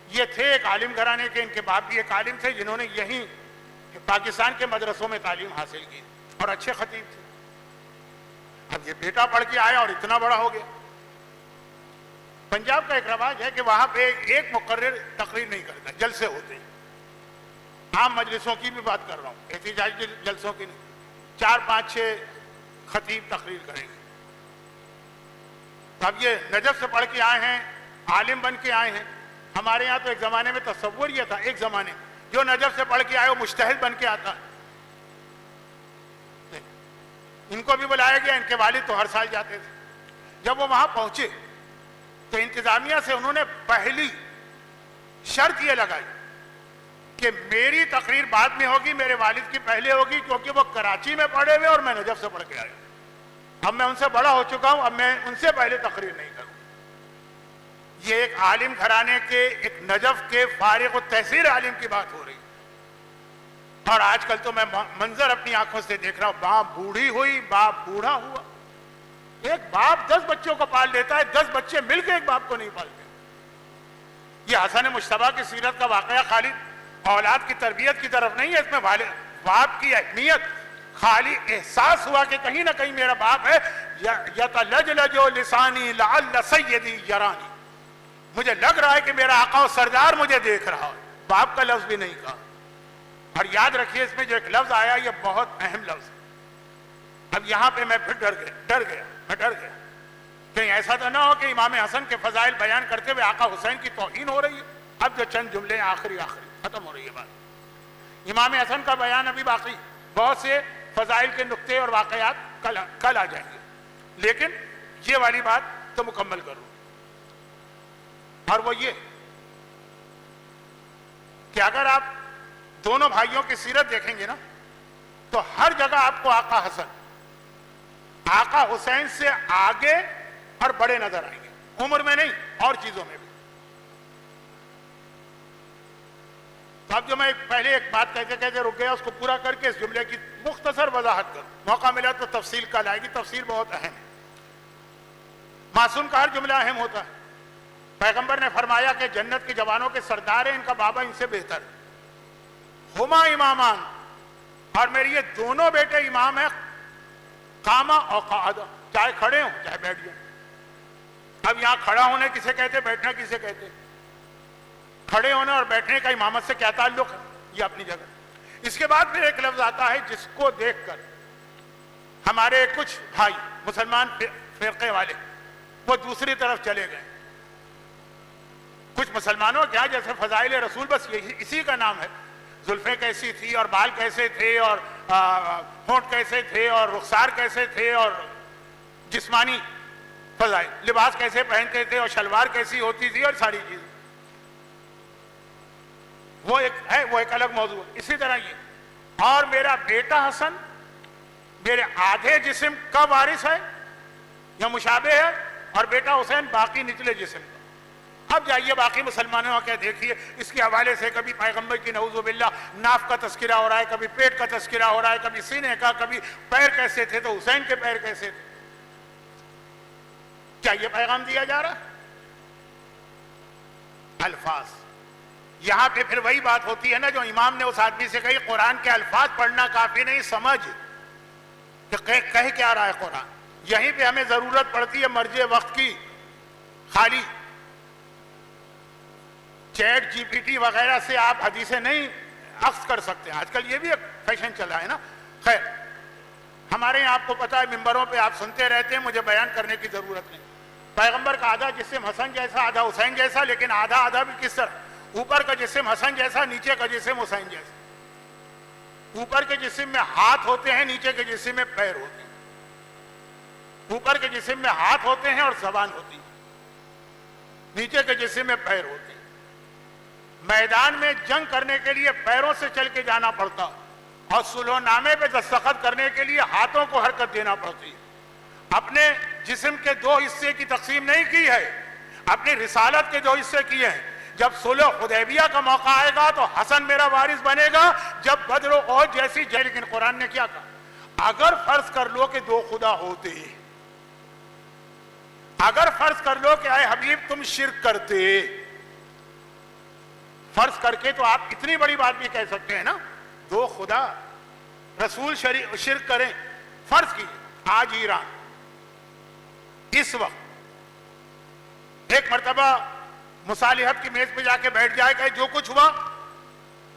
یہ تھے ایک عالم گھرانے کے، ان کے باپ بھی ایک عالم تھے جنہوں نے یہیں پاکستان کے مدرسوں میں تعلیم حاصل کی اور اچھے خطیب تھے۔ اب یہ بیٹا پڑھ کے آیا اور اتنا بڑا ہو گیا۔ پنجاب کا ایک رواج ہے کہ وہاں پہ ایک مقرر تقریر نہیں کرتا، جلسے ہوتے ہیں۔ عام مجلسوں کی بھی بات کر رہا ہوں، احتجاجی جلسوں کی نہیں، 4 5 6 خطیب تقریر کریں گے۔ اب یہ نجف سے پڑھ کے آئے ہیں، عالم بن کے آئے ہیں۔ ہمارے یہاں تو ایک زمانے میں تصور یہ تھا، ایک زمانے جو نجف سے پڑھ کے آئے وہ مجتہد بن کے آتا ہے۔ ان کو بھی بلایا گیا، ان کے والد تو ہر سال جاتے تھے۔ جب وہ وہاں پہنچے تو انتظامیہ سے انہوں نے پہلی شرط یہ لگائی کہ میری تقریر بعد میں ہوگی، میرے والد کی پہلے ہوگی، کیونکہ وہ کراچی میں پڑھے ہوئے اور میں نجف سے پڑھ کے آیا۔ اب میں ان سے بڑا ہو چکا ہوں، اب میں ان سے پہلے تقریر نہیں کروں۔ یہ ایک عالم گھرانے کے، ایک نجف کے فارغ التحصیل عالم کی بات ہو رہی ہے۔ اور آج کل تو میں منظر اپنی آنکھوں سے دیکھ رہا ہوں، ماں بوڑھی ہوئی، باپ بوڑھا ہوا۔ ایک باپ 10 بچوں کو پال لیتا ہے، 10 بچے مل کے ایک باپ کو نہیں پالتے۔ یہ حسن مجتبیٰ کی سیرت کا واقعہ خالی اولاد کی تربیت کی طرف نہیں ہے، اس میں باپ کی اہمیت خالی احساس ہوا کہ کہیں نہ کہیں میرا باپ ہے۔ یتلجلج لسانی لعل سیدی یرانی، مجھے لگ رہا ہے کہ میرا آقا و سردار مجھے دیکھ رہا ہے۔ باپ کا لفظ بھی نہیں کہا۔ اور یاد رکھیے اس میں جو ایک لفظ آیا یہ بہت اہم لفظ ہے۔ اب یہاں پہ میں پھر ڈر گیا کہیں ایسا تو نہ ہو کہ امام حسن کے فضائل بیان کرتے ہوئے آقا حسین کی توہین ہو رہی ہے۔ اب جو چند جملے آخری ختم ہو رہی ہے بات۔ امام حسن کا بیان ابھی باقی، بہت سے فضائل کے نقطے اور واقعات کل آ جائیں گے، لیکن یہ والی بات تو مکمل کروں، اور وہ یہ کہ اگر آپ دونوں بھائیوں کی سیرت دیکھیں گے نا تو ہر جگہ آپ کو آقا حسن آقا حسین سے آگے اور بڑے نظر آئیں گے، عمر میں نہیں اور چیزوں میں بھی۔ تو اب جو میں پہلے ایک بات کہتے رک گیا، اس کو پورا کر کے اس جملے کی مختصر وضاحت کروں، موقع ملا تو تفصیل کل آئے گی، تفصیل بہت اہم ہے۔ معصوم کا ہر جملہ اہم ہوتا ہے۔ پیغمبر نے فرمایا کہ جنت کے جوانوں کے سردار ہیں، ان کا بابا ان سے بہتر ہے۔ ہما امامان، اور میرے یہ دونوں بیٹے امام ہیں، قامہ اور قعدہ، چاہے کھڑے ہوں چاہے بیٹھ جائیں۔ اب یہاں کھڑا ہونے کسے کہتے، بیٹھنا کسے کہتے؟ کھڑے ہونے اور بیٹھنے کا امامت سے کیا تعلق ہے؟ یہ اپنی جگہ۔ اس کے بعد پھر ایک لفظ آتا ہے جس کو دیکھ کر ہمارے کچھ بھائی مسلمان فرقے والے وہ دوسری طرف چلے گئے۔ کچھ مسلمانوں کیا جیسے فضائل رسول بس یہی اسی کا نام ہے، زلفیں کیسی تھی اور بال کیسے تھے اور ہونٹ کیسے تھے اور رخسار کیسے تھے اور جسمانی فضائل، لباس کیسے پہنتے تھے اور شلوار کیسی ہوتی تھی اور ساری چیزیں، وہ ایک الگ موضوع ہے۔ اسی طرح یہ، اور میرا بیٹا حسن میرے آدھے جسم کا وارث ہے، یا مشابہ ہے، اور بیٹا حسین باقی نچلے جسم کا۔ اب جائیے باقی مسلمانوں کے دیکھیے، اس کے حوالے سے کبھی پیغمبر کی نعوذ باللہ ناف کا تذکرہ ہو رہا ہے، کبھی پیٹ کا تذکرہ ہو رہا ہے، کبھی سینے کا، کبھی پیر کیسے تھے تو حسین کے پیر کیسے تھے۔ کیا یہ پیغام دیا جا رہا؟ الفاظ، یہاں پہ پھر وہی بات ہوتی ہے نا جو امام نے اس آدمی سے کہی، قرآن کے الفاظ پڑھنا کافی نہیں، سمجھ کہ کہہ کیا رہا ہے قرآن۔ یہیں پہ ہمیں ضرورت پڑتی ہے مرجع وقت کی۔ خالی چیٹ جی پی ٹی وغیرہ سے آپ حدیثیں نہیں اخذ کر سکتے ہیں، آج کل یہ بھی ایک فیشن چلا ہے نا۔ خیر، ہمارے یہاں آپ کو پتا ہے ممبروں پہ آپ سنتے رہتے ہیں، مجھے بیان کرنے کی ضرورت نہیں۔ پیغمبر کا آدھا جسم حسن جیسا، آدھا حسین جیسا، لیکن آدھا آدھا بھی کس طرح؟ اوپر کا جسم حسن جیسا، نیچے کا جسم حسین جیسا۔ اوپر کے جسم میں ہاتھ ہوتے ہیں، نیچے کے جسم میں پیر ہوتے ہیں۔ اوپر کے جسم میں ہاتھ ہوتے ہیں اور زبان ہوتی ہے، نیچے کے جسم میں پیر ہوتے ہیں۔ میدان میں جنگ کرنے کے لیے پیروں سے چل کے جانا پڑتا، اور صلح نامے پہ دستخط کرنے کے لیے ہاتھوں کو حرکت دینا پڑتی۔ اپنے جسم کے دو حصے کی تقسیم نہیں کی ہے، اپنی رسالت کے دو حصے کیے ہیں۔ جب صلح حدیبیہ کا موقع آئے گا تو حسن میرا وارث بنے گا، جب بدر و احد جیسی جنگ۔ لیکن قرآن نے کیا کہا؟ اگر فرض کر لو کہ دو خدا ہوتے، اگر فرض کر لو کہ اے حبیب تم شرک کرتے، فرض کر کے تو آپ اتنی بڑی بات بھی کہہ سکتے ہیں نا، دو خدا، رسول شرک کریں۔ فرض کیجئے آج ایران اس وقت ایک مرتبہ مصالحت کی میز پہ جا کے بیٹھ جائے کہ جو کچھ ہوا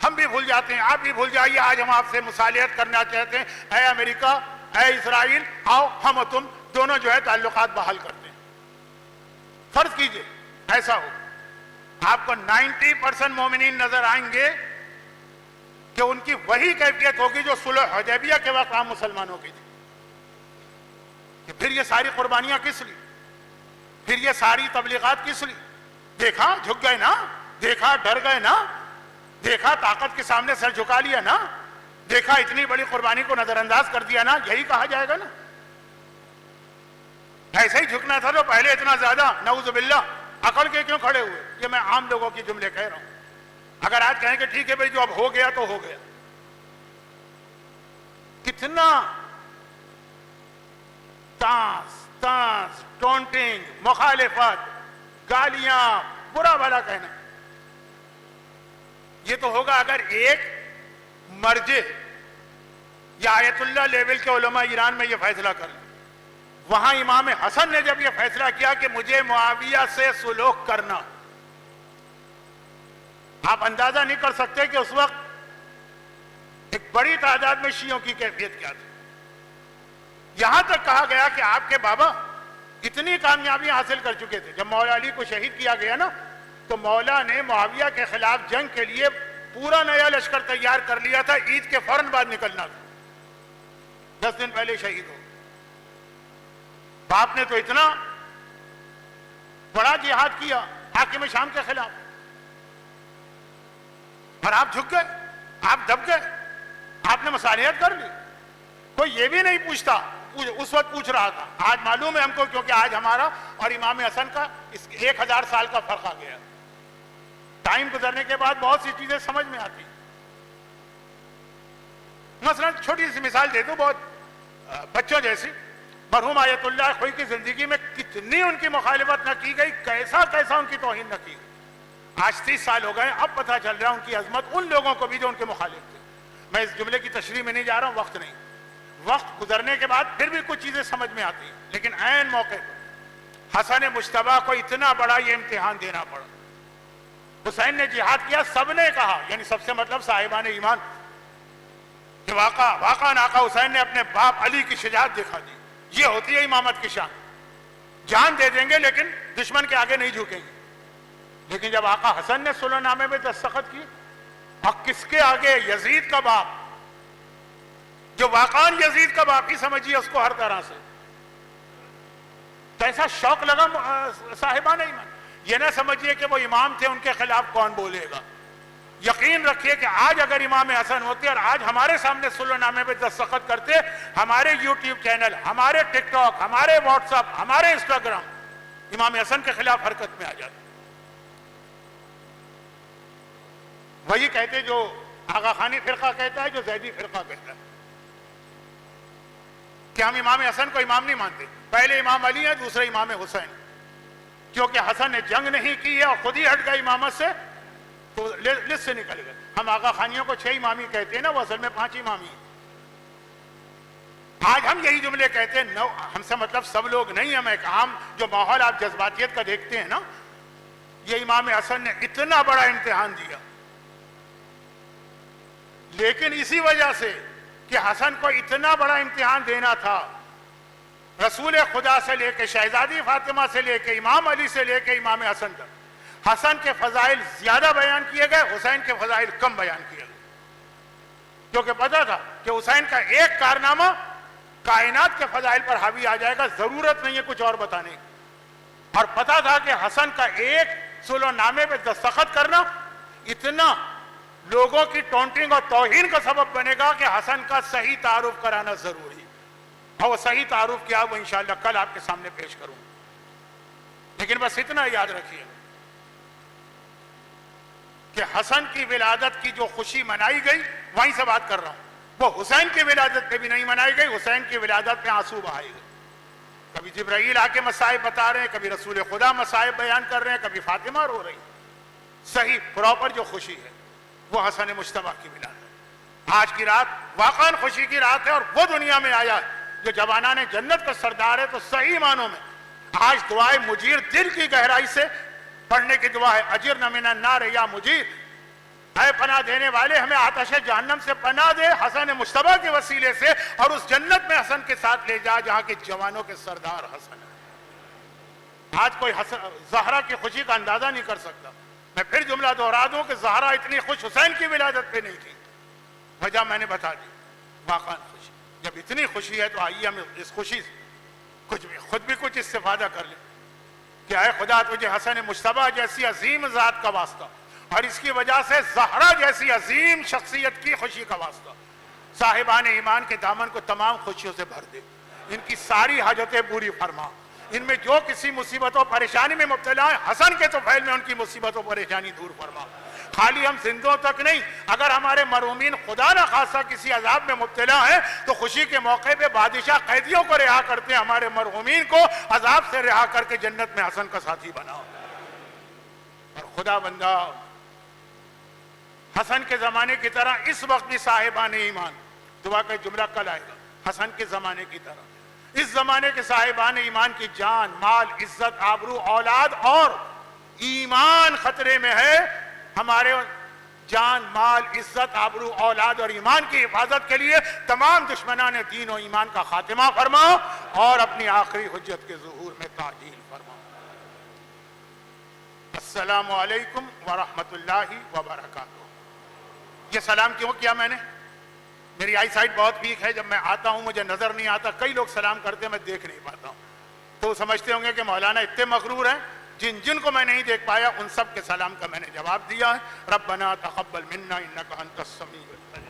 ہم بھی بھول جاتے ہیں، آپ بھی بھول جائیے، آج ہم آپ سے مصالحت کرنا چاہتے ہیں، اے امریکہ، اے اسرائیل، آؤ ہم اور تم دونوں جو ہے تعلقات بحال کرتے ہیں۔ فرض کیجئے ایسا ہو، آپ کو 90% مومنین نظر آئیں گے کہ ان کی وہی کیفیت ہوگی جو صلح حدیبیہ کے وقت عام مسلمانوں کی تھی، کہ پھر یہ ساری قربانیاں کس لیے، پھر یہ ساری تبلیغات کس لیے؟ دیکھا جھک گئے نا، دیکھا ڈر گئے نا، دیکھا طاقت کے سامنے سر جھکا لیا نا، دیکھا اتنی بڑی قربانی کو نظر انداز کر دیا نا، یہی کہا جائے گا نا۔ ایسے ہی جھکنا تھا تو پہلے اتنا زیادہ نعوذ باللہ اکڑ کے کیوں کھڑے ہوئے؟ یہ میں عام لوگوں کی جملے کہہ رہا ہوں۔ اگر آج کہیں کہ ٹھیک ہے بھائی جو اب ہو گیا تو ہو گیا، کتنا طنز ٹونٹنگ، مخالفت، گالیاں، برا بھلا کہنا، یہ تو ہوگا اگر ایک مرجع یا آیت اللہ لیول کے علماء ایران میں یہ فیصلہ کر لیں۔ وہاں امام حسن نے جب یہ فیصلہ کیا کہ مجھے معاویہ سے صلح کرنا، آپ اندازہ نہیں کر سکتے کہ اس وقت ایک بڑی تعداد میں شیعوں کی کیفیت کیا تھی۔ یہاں تک کہا گیا کہ آپ کے بابا اتنی کامیابیاں حاصل کر چکے تھے، جب مولا علی کو شہید کیا گیا نا تو مولا نے معاویہ کے خلاف جنگ کے لیے پورا نیا لشکر تیار کر لیا تھا، عید کے فوراً بعد نکلنا تھا، 10 دن پہلے شہید ہو۔ باپ نے تو اتنا بڑا جہاد کیا حاکم شام کے خلاف، اور آپ جھک گئے، آپ دب گئے، آپ نے مصالحت کر لی۔ کوئی یہ بھی نہیں پوچھتا، اس وقت پوچھ رہا تھا، آج معلوم ہے ہم کو، کیونکہ آج ہمارا اور امام حسن کا 1000 سال کا فرق آ گیا۔ ٹائم گزرنے کے بعد بہت سی چیزیں سمجھ میں آتی۔ مثلا چھوٹی سی مثال دے دوں، بہت بچوں جیسی، مرحوم آیت اللہ خوئی کی زندگی میں کتنی ان کی مخالفت نہ کی گئی، کیسا ان کی توہین نہ کی گئی۔ آج 30 سال ہو گئے، اب پتہ چل رہا ہے ان کی عظمت ان لوگوں کو بھی جو ان کے مخالف تھے۔ میں اس جملے کی تشریح میں نہیں جا رہا ہوں، وقت نہیں، وقت گزرنے کے بعد پھر بھی کچھ چیزیں سمجھ میں آتی ہیں، لیکن عین موقع پر حسن مجتبیٰ کو اتنا بڑا یہ امتحان دینا پڑا۔ حسین نے جہاد کیا، سب نے کہا، یعنی سب سے مطلب صاحبان ایمان، کہ واقعا آقا حسین نے اپنے باپ علی کی شجاعت دکھا دی۔ یہ ہوتی ہے امامت کی شان، جان دے دیں گے لیکن دشمن کے آگے نہیں جھکیں گے۔ لیکن جب آقا حسن نے صلح نامے میں دستخط کی، اور کس کے آگے؟ یزید کا باپ، جو واقعاً یزید کا باپ ہی سمجھیے اس کو ہر طرح سے، کیسا شوق لگا صاحبان ایمان۔ یہ نہ سمجھیے کہ وہ امام تھے ان کے خلاف کون بولے گا، یقین رکھیے کہ آج اگر امام حسن ہوتے اور آج ہمارے سامنے سلو نامے پہ دستخط کرتے، ہمارے یوٹیوب چینل، ہمارے ٹک ٹاک، ہمارے واٹس ایپ، ہمارے انسٹاگرام امام حسن کے خلاف حرکت میں آ جاتے۔ وہی کہتے جو آغا خانی فرقہ کہتا ہے، جو زیدی فرقہ کہتا ہے کہ ہم امام حسن کو امام نہیں مانتے، پہلے امام علی ہیں، دوسرے امام حسین، کیونکہ حسن نے جنگ نہیں کی ہے اور خود ہی ہٹ گئے امامت سے تو لسٹ سے نکل گئے۔ ہم آغا خانیوں کو 6 امامی کہتے ہیں نا، وہ اصل میں 5 امامی ہیں۔ آج ہم یہی جملے کہتے ہیں، ہم سے مطلب سب لوگ نہیں، ہم ایک عام جو ماحول آپ جذباتیت کا دیکھتے ہیں نا، یہ امام حسن نے اتنا بڑا امتحان دیا، لیکن اسی وجہ سے کہ حسن کو اتنا بڑا امتحان دینا تھا، رسول خدا سے لے کے شہزادی فاطمہ سے لے کے امام علی سے لے کے امام حسن تک حسن کے فضائل زیادہ بیان کیے گئے، حسین کے فضائل کم بیان کیے گئے، کیونکہ پتا تھا کہ حسین کا ایک کارنامہ کائنات کے فضائل پر حاوی آ جائے گا، ضرورت نہیں ہے کچھ اور بتانے کی۔ اور پتا تھا کہ حسن کا ایک سلو نامے پہ دستخط کرنا اتنا لوگوں کی ٹونٹنگ اور توہین کا سبب بنے گا کہ حسن کا صحیح تعارف کرانا ضروری ہے، اور وہ صحیح تعارف کیا وہ انشاءاللہ کل آپ کے سامنے پیش کروں۔ لیکن بس اتنا یاد رکھیے کہ حسن کی ولادت کی جو خوشی منائی گئی، وہیں سے بات کر رہا ہوں، وہ حسین کی ولادت پہ بھی نہیں منائی گئی، حسین کی ولادت پہ آنسو بہائے گئے۔ کبھی جبرائیل آ کے مصائب بتا رہے ہیں، کبھی رسول خدا مصائب بیان کر رہے ہیں، کبھی فاطمہ رو رہی۔ صحیح پراپر جو خوشی ہے وہ حسن مجتبیٰ کی ولادت۔ آج کی رات واقعاً خوشی کی رات ہے، اور وہ دنیا میں آیا جو جوانان جنت کا سردار ہے، تو صحیح معنوں میں آج دعائے مجیر دل کی گہرائی سے پڑھنے کی دعا ہے، اجرنا من النار یا مجیر، اے پناہ دینے والے ہمیں آتش جہنم سے پناہ دے حسن مجتبیٰ کے وسیلے سے، اور اس جنت میں حسن کے ساتھ لے جا جہاں کے جوانوں کے سردار حسن ہے۔ آج کوئی زہرا کی خوشی کا اندازہ نہیں کر سکتا۔ میں پھر جملہ دہرا دوں کہ زہرا اتنی خوش حسین کی ولادت پہ نہیں تھی، وجہ میں نے بتا دی، واقعاً خوشی۔ جب اتنی خوشی ہے تو آئیے ہم اس خوشی سے خود بھی کچھ استفادہ کر لیں کہ اے خدا تجھے حسن مجتبیٰ جیسی عظیم ذات کا واسطہ، اور اس کی وجہ سے زہرا جیسی عظیم شخصیت کی خوشی کا واسطہ، صاحبان ایمان کے دامن کو تمام خوشیوں سے بھر دے، ان کی ساری حاجتیں پوری فرما، ان میں جو کسی مصیبت و پریشانی میں مبتلا ہیں حسن کے طفیل میں ان کی مصیبت و پریشانی دور فرما۔ خالی ہم زندوں تک نہیں، اگر ہمارے مرحومین خدا نہ خاصہ کسی عذاب میں مبتلا ہیں تو خوشی کے موقع پہ بادشاہ قیدیوں کو رہا کرتے ہیں، ہمارے مرحومین کو عذاب سے رہا کر کے جنت میں حسن کا ساتھی بناؤ۔ اور خدا بندہ حسن کے زمانے کی طرح اس وقت بھی صاحبان ایمان، دعا کا جملہ کل آئے گا، حسن کے زمانے کی طرح اس زمانے کے صاحبان ایمان کی جان، مال، عزت، آبرو، اولاد اور ایمان خطرے میں ہے۔ ہمارے جان، مال، عزت، آبرو، اولاد اور ایمان کی حفاظت کے لیے تمام دشمنان دین و ایمان کا خاتمہ فرماؤ اور اپنی آخری حجت کے ظہور میں تعجیل فرماؤ۔ السلام علیکم ورحمۃ اللہ وبرکاتہ۔ یہ سلام کیوں کیا میں نے؟ میری آئی سائٹ بہت ویک ہے، جب میں آتا ہوں مجھے نظر نہیں آتا، کئی لوگ سلام کرتے ہیں میں دیکھ نہیں پاتا ہوں، تو سمجھتے ہوں گے کہ مولانا اتنے مغرور ہیں، جن کو میں نہیں دیکھ پایا ان سب کے سلام کا میں نے جواب دیا ہے۔ ربنا تقبل منا انک انت السمیع العلیم۔